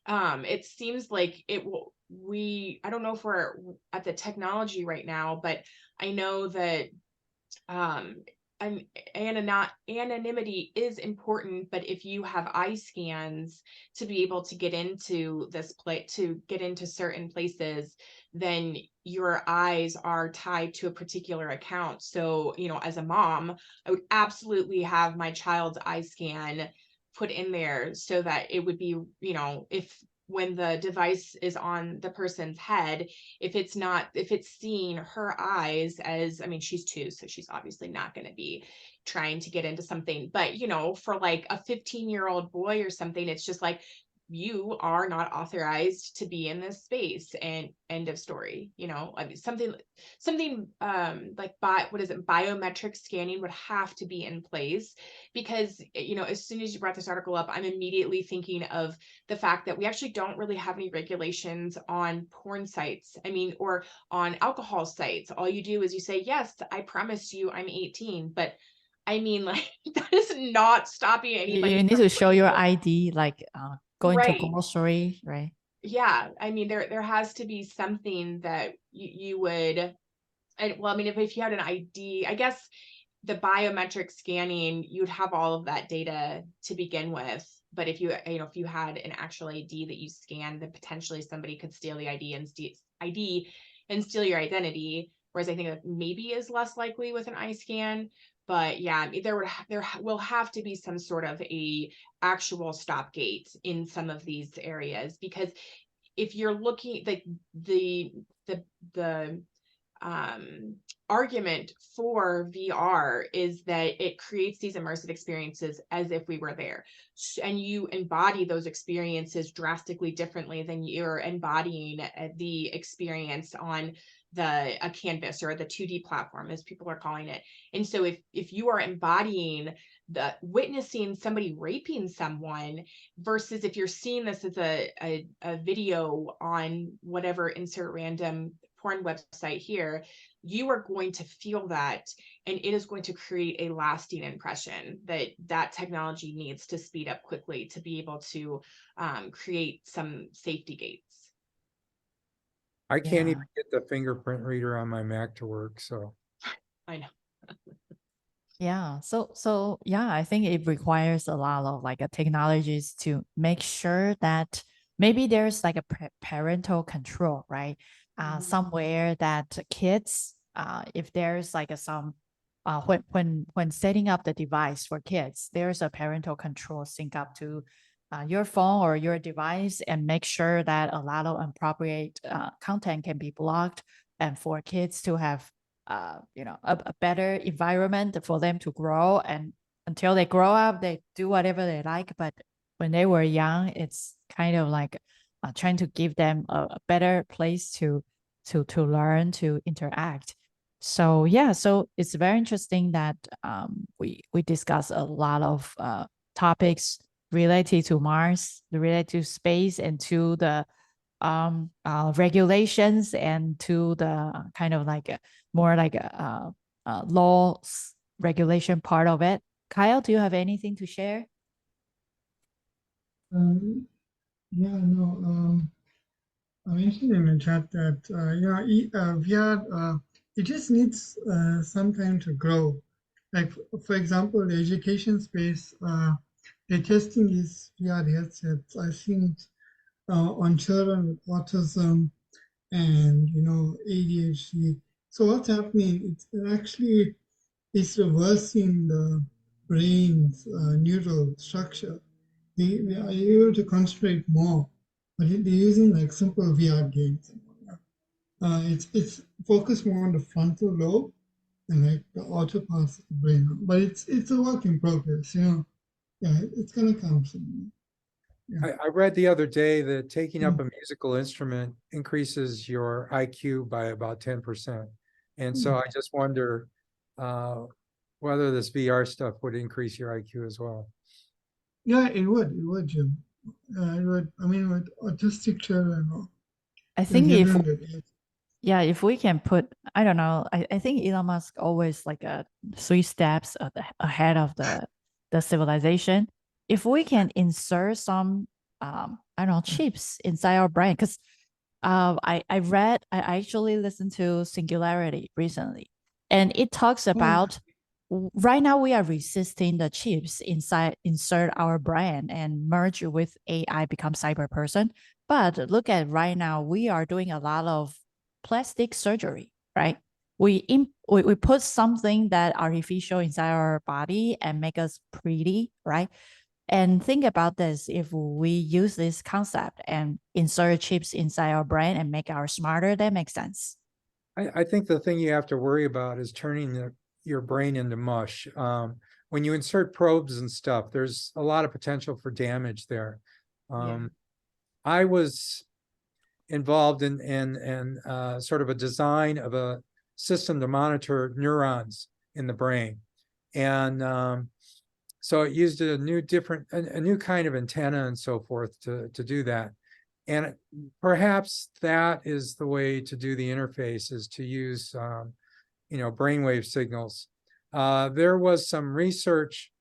It seems like it will. I don't know if we're at the technology right now, but I know that um and anonymity is important, but if you have eye scans to be able to get into this place, to get into certain places, then your eyes are tied to a particular account. So as a mom, I would absolutely have my child's eye scan put in there so that it would be, if when the device is on the person's head, if it's seeing her eyes as, I mean, she's 2, so she's obviously not going to be trying to get into something, but for like a 15-year-old boy or something, it's just like, you are not authorized to be in this space, and end of story. You know, I mean, something like biometric scanning would have to be in place, because, you know, as soon as you brought this article up, I'm immediately thinking of the fact that we actually don't really have any regulations on porn sites. I mean, or on alcohol sites. All you do is you say, yes, I promise you I'm 18, but I mean, like, that is not stopping anybody You need from to show your putting it- ID, like going to right. grocery, right? Yeah, I mean, there has to be something that you would, and well, I mean, if you had an ID, I guess the biometric scanning, you'd have all of that data to begin with. But if if you had an actual ID that you scanned, then potentially somebody could steal the ID and steal your identity. Whereas I think that maybe is less likely with an eye scan. But yeah, I mean, there will have to be some sort of a actual stop gate in some of these areas, because if you're looking like the argument for VR is that it creates these immersive experiences as if we were there. And you embody those experiences drastically differently than you're embodying the experience on a canvas or the 2D platform, as people are calling it. And so if you are embodying the witnessing somebody raping someone, versus if you're seeing this as a video on whatever, insert random porn website here, you are going to feel that, and it is going to create a lasting impression that technology needs to speed up quickly to be able to create some safety gates. I can't Yeah. even get the fingerprint reader on my Mac to work, so. I know. Yeah. So yeah, I think it requires a lot of like technologies to make sure that maybe there's like a parental control, right? Mhm. Somewhere that kids, if there's like some, when setting up the device for kids, there's a parental control sync up to your phone or your device, and make sure that a lot of inappropriate content can be blocked, and for kids to have a better environment for them to grow, and until they grow up they do whatever they like. But when they were young, it's kind of like trying to give them a better place to learn, to interact. So yeah, so it's very interesting that we discuss a lot of topics related to Mars, related to space, and to the regulations, and to the kind of like more like laws regulation part of it. Kyle, do you have anything to share? Yeah, no. I mentioned in the chat that VR it just needs some time to grow. Like for example, the education space, they're testing these VR headsets. I've seen it on children with autism and ADHD. So what's happening? It actually is reversing the brain's neural structure. They are able to concentrate more, but they're using like simple VR games. It's focused more on the frontal lobe and like the outer parts of the brain, but it's a work in progress. Yeah, it's gonna come soon. Yeah. I read the other day that taking up a musical instrument increases your IQ by about 10%. And so I just wonder whether this VR stuff would increase your IQ as well. Yeah, it would, Jim. It would. I mean, with autistic children, I think give if them the yeah, if we can put, I don't know, I think Elon Musk always like 3 steps ahead of the civilization. If we can insert some, I don't know, chips inside our brain, because I actually listened to Singularity recently, and it talks about right now we are resisting the chips insert our brain and merge with AI, become cyber person. But look at right now, we are doing a lot of plastic surgery, right? We put something that artificial inside our body and make us pretty, right? And think about this: if we use this concept and insert chips inside our brain and make our smarter, that makes sense. I think the thing you have to worry about is turning your brain into mush. When you insert probes and stuff, there's a lot of potential for damage there. I was involved in sort of a design of a system to monitor neurons in the brain. And so it used a new kind of antenna and so forth to do that. And perhaps that is the way to do the interface, is to use brainwave signals. There was some research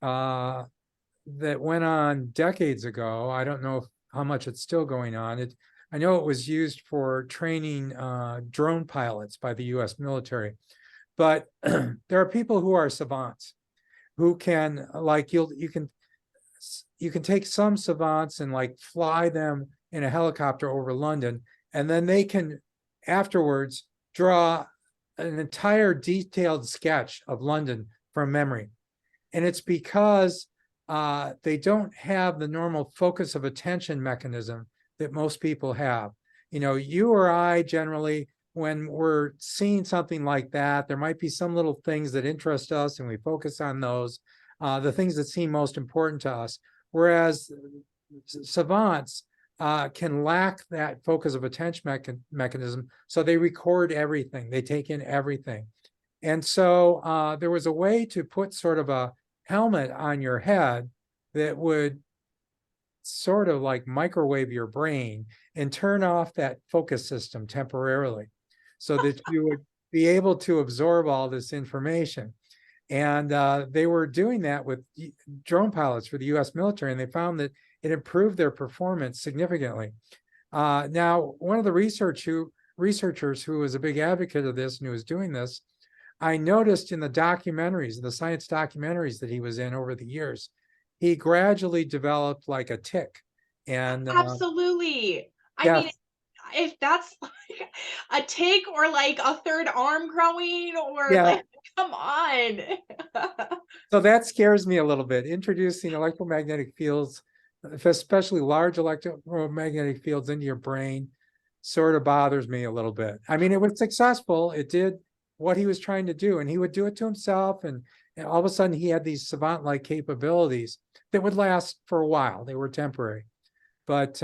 that went on decades ago. I don't know how much it's still going on. I know it was used for training drone pilots by the US military. But there are people who are savants who can, like, you can take some savants and like fly them in a helicopter over London, and then they can afterwards draw an entire detailed sketch of London from memory. And it's because they don't have the normal focus of attention mechanism that most people have. You or I generally, when we're seeing something like that, there might be some little things that interest us and we focus on those, the things that seem most important to us. Whereas savants can lack that focus of attention mechanism. So they record everything, they take in everything. And so there was a way to put sort of a helmet on your head that would sort of like microwave your brain and turn off that focus system temporarily so that you would be able to absorb all this information. And they were doing that with drone pilots for the US military, and they found that it improved their performance significantly. Now, one of the researchers who was a big advocate of this and who was doing this, I noticed in the documentaries, the science documentaries that he was in over the years, he gradually developed like a tic. And absolutely. I yeah. mean, if that's like a tick or like a third arm growing, or Yeah. like, come on. So that scares me a little bit. Introducing electromagnetic fields, especially large electromagnetic fields, into your brain sort of bothers me a little bit. I mean, it was successful. It did what he was trying to do, and he would do it to himself. And all of a sudden he had these savant-like capabilities that would last for a while. They were temporary. But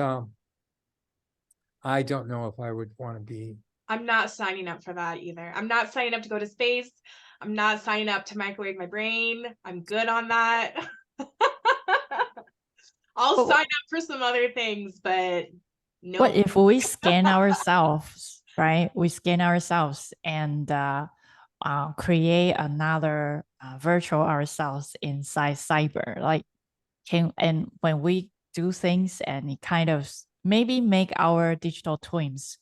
I don't know if I would want to be. I'm not signing up for that either. I'm not signing up to go to space. I'm not signing up to microwave my brain. I'm good on that. I'll sign up for some other things, but no. What if we scan ourselves, right? We scan ourselves and create another virtual ourselves inside cyber. Like, and when we do things, and it kind of maybe make our digital twins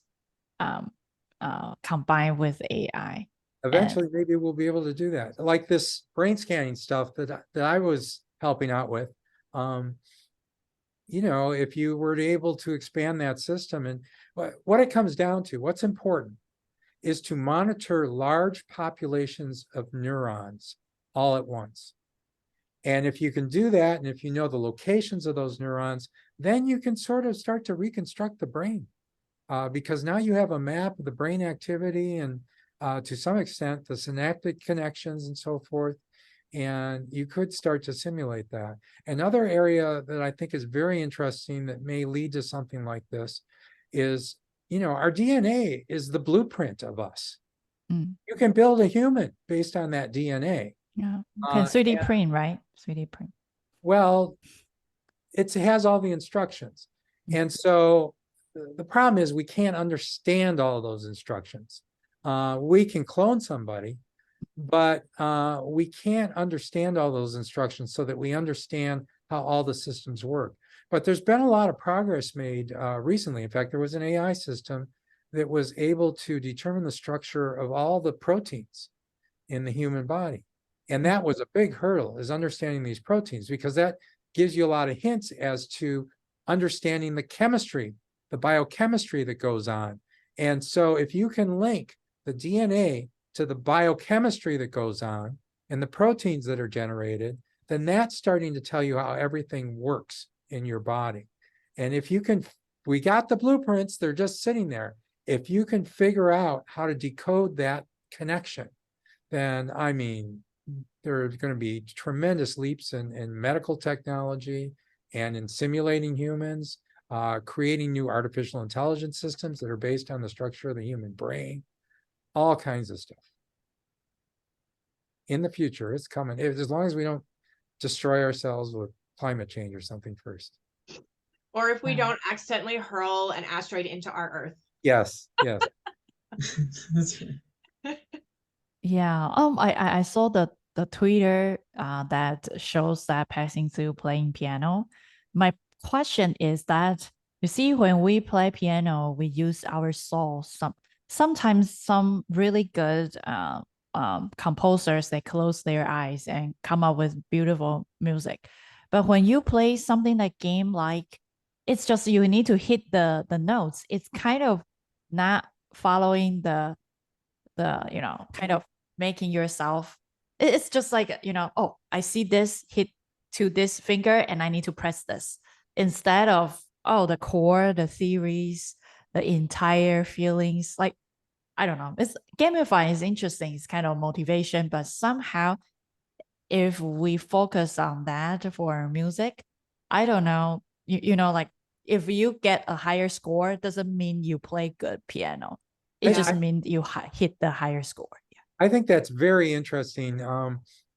combine with AI. Eventually, maybe we'll be able to do that. Like this brain scanning stuff that I was helping out with. If you were able to expand that system, and what it comes down to, what's important is to monitor large populations of neurons all at once. And if you can do that, and if you know the locations of those neurons, then you can sort of start to reconstruct the brain, because now you have a map of the brain activity and to some extent the synaptic connections and so forth. And you could start to simulate that. Another area that I think is very interesting that may lead to something like this is, our DNA is the blueprint of us. You can build a human based on that DNA. Yeah. Okay. 3D print, right? 3D print. Well, it has all the instructions. And so the problem is we can't understand all those instructions. We can clone somebody, but we can't understand all those instructions so that we understand how all the systems work. But there's been a lot of progress made recently. In fact, there was an AI system that was able to determine the structure of all the proteins in the human body. And that was a big hurdle, is understanding these proteins, because that gives you a lot of hints as to understanding the chemistry, the biochemistry that goes on. And so if you can link the DNA to the biochemistry that goes on and the proteins that are generated, then that's starting to tell you how everything works in your body. And if you can, we got the blueprints, they're just sitting there. If you can figure out how to decode that connection, then, I mean, there are going to be tremendous leaps in medical technology and in simulating humans, creating new artificial intelligence systems that are based on the structure of the human brain, all kinds of stuff. In the future, it's coming. As long as we don't destroy ourselves with climate change or something first. Or if we Yeah. don't accidentally hurl an asteroid into our Earth. Yes, yes. That's right. Yeah. I saw the Twitter that shows that passing through playing piano. My question is that you see when we play piano, we use our soul. Sometimes some really good composers they close their eyes and come up with beautiful music. But when you play something like game like it's just you need to hit the notes. It's kind of not following the kind of making yourself it's just like oh, I see this hit to this finger and I need to press this instead of oh the core, the theories, the entire feelings. Like I don't know, it's gamifying is interesting, it's kind of motivation, but somehow if we focus on that for music, I don't know, like if you get a higher score doesn't mean you play good piano. It I, just I, means you hit the higher score. I think that's very interesting.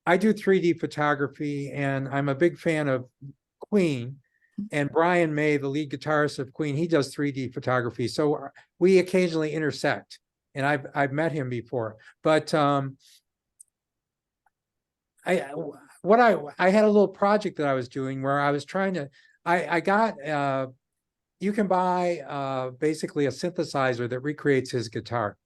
I do 3D photography, and I'm a big fan of Queen. And Brian May, the lead guitarist of Queen, he does 3D photography. So we occasionally intersect, and I've met him before. But I had a little project that I was doing where I was trying to I got you can buy basically a synthesizer that recreates his guitar,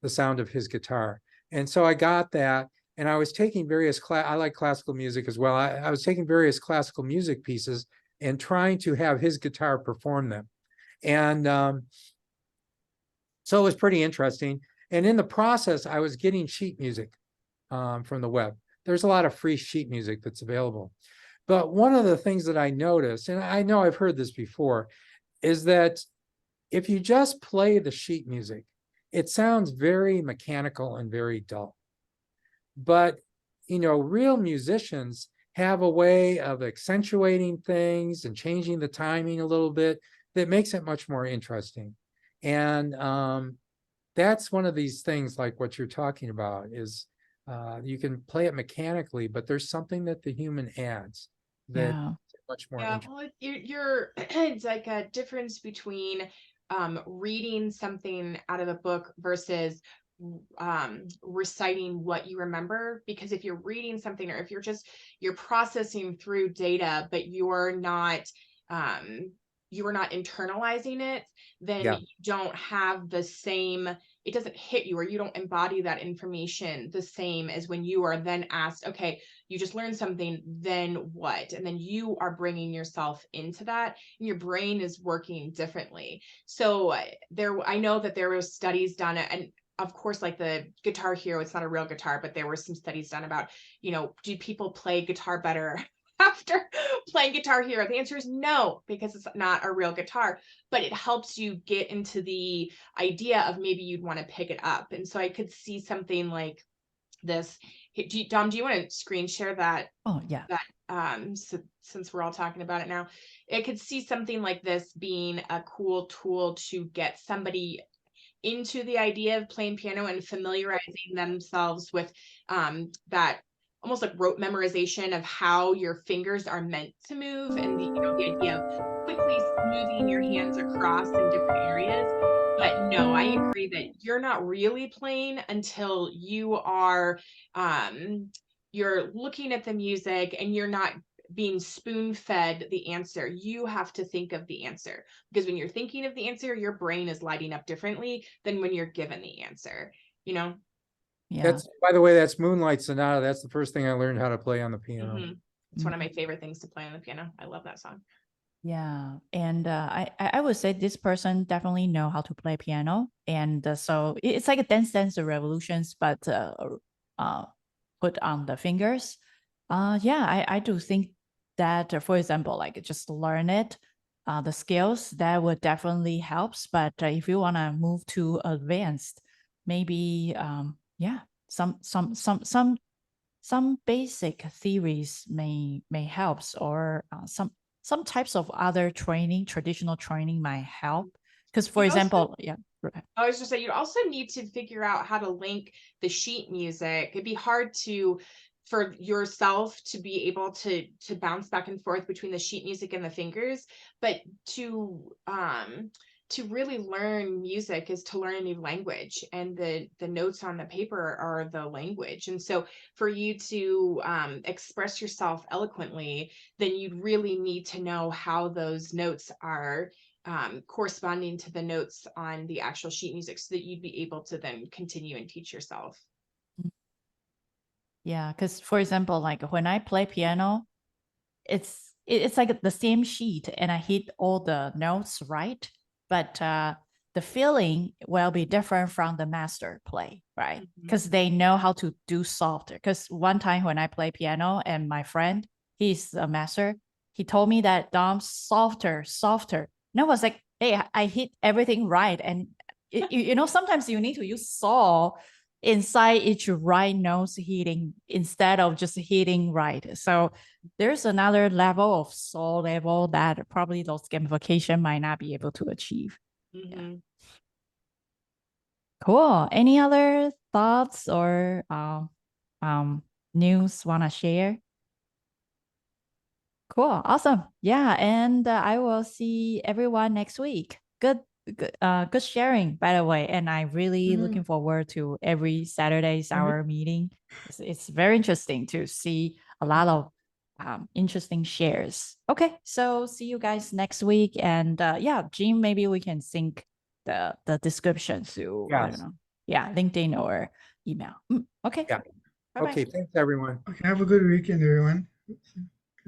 the sound of his guitar. And so I got that, and I was taking various I like classical music as well. I was taking various classical music pieces and trying to have his guitar perform them. And so it was pretty interesting. And in the process, I was getting sheet music from the web. There's a lot of free sheet music that's available. But one of the things that I noticed, and I know I've heard this before, is that if you just play the sheet music, it sounds very mechanical and very dull. But, real musicians have a way of accentuating things and changing the timing a little bit that makes it much more interesting. And that's one of these things like what you're talking about is you can play it mechanically, but there's something that the human adds that Yeah. much more Yeah, interesting. well, you're it's like a difference between reading something out of a book versus reciting what you remember. Because if you're reading something, or if you're processing through data, but you're not internalizing it, then Yeah. you don't have the same, it doesn't hit you, or you don't embody that information the same as when you are then asked, okay, you just learned something, then what? And then you are bringing yourself into that, and your brain is working differently. So I know that there were studies done, and of course, like the Guitar Hero, it's not a real guitar, but there were some studies done about, do people play guitar better after playing Guitar Hero? The answer is no, because it's not a real guitar, but it helps you get into the idea of maybe you'd want to pick it up. And so I could see something like this. Dom, do you want to screen share that? Oh yeah. So, since we're all talking about it now, I could see something like this being a cool tool to get somebody into the idea of playing piano and familiarizing themselves with that almost like rote memorization of how your fingers are meant to move, and the idea of quickly smoothing your hands across in different areas. But no, I agree that you're not really playing until you're looking at the music and you're not being spoon-fed the answer. You have to think of the answer, because when you're thinking of the answer, your brain is lighting up differently than when you're given the answer. Yeah. That's, by the way, that's Moonlight Sonata. That's the first thing I learned how to play on the piano. It's one of my favorite things to play on the piano. I love that song. Yeah, and I would say this person definitely know how to play piano, and so it's like a Dance Revolutions, but put on the fingers. Yeah, I do think that, for example, like just learn it, the skills that would definitely helps. But if you want to move to advanced, maybe yeah, some basic theories may helps, or some types of other training, traditional training might help? Because for You also- example, yeah. I was just saying, you'd also need to figure out how to link the sheet music. It'd be hard for yourself to be able to bounce back and forth between the sheet music and the fingers, but to really learn music is to learn a new language, and the notes on the paper are the language. And so for you to express yourself eloquently, then you'd really need to know how those notes are corresponding to the notes on the actual sheet music, so that you'd be able to then continue and teach yourself. Yeah, because for example, like when I play piano, it's like the same sheet and I hit all the notes right, but the feeling will be different from the master play, right? Because they know how to do softer. Because one time when I play piano and my friend, he's a master, he told me that Dom, softer, softer. And I was like, hey, I hit everything right. And sometimes you need to use saw inside each right note hitting instead of just hitting right. So there's another level of soul level that probably those gamification might not be able to achieve. Yeah. Cool. Any other thoughts or news want to share? Cool. Awesome. Yeah. And I will see everyone next week. Good sharing, by the way. And I'm really looking forward to every Saturday's our meeting. It's very interesting to see a lot of interesting shares. Okay. So see you guys next week. And yeah, Jim, maybe we can sync the description to, I don't know. Yeah, LinkedIn or email. Okay. Yeah. Bye-bye. Okay, thanks everyone. Okay, have a good weekend, everyone.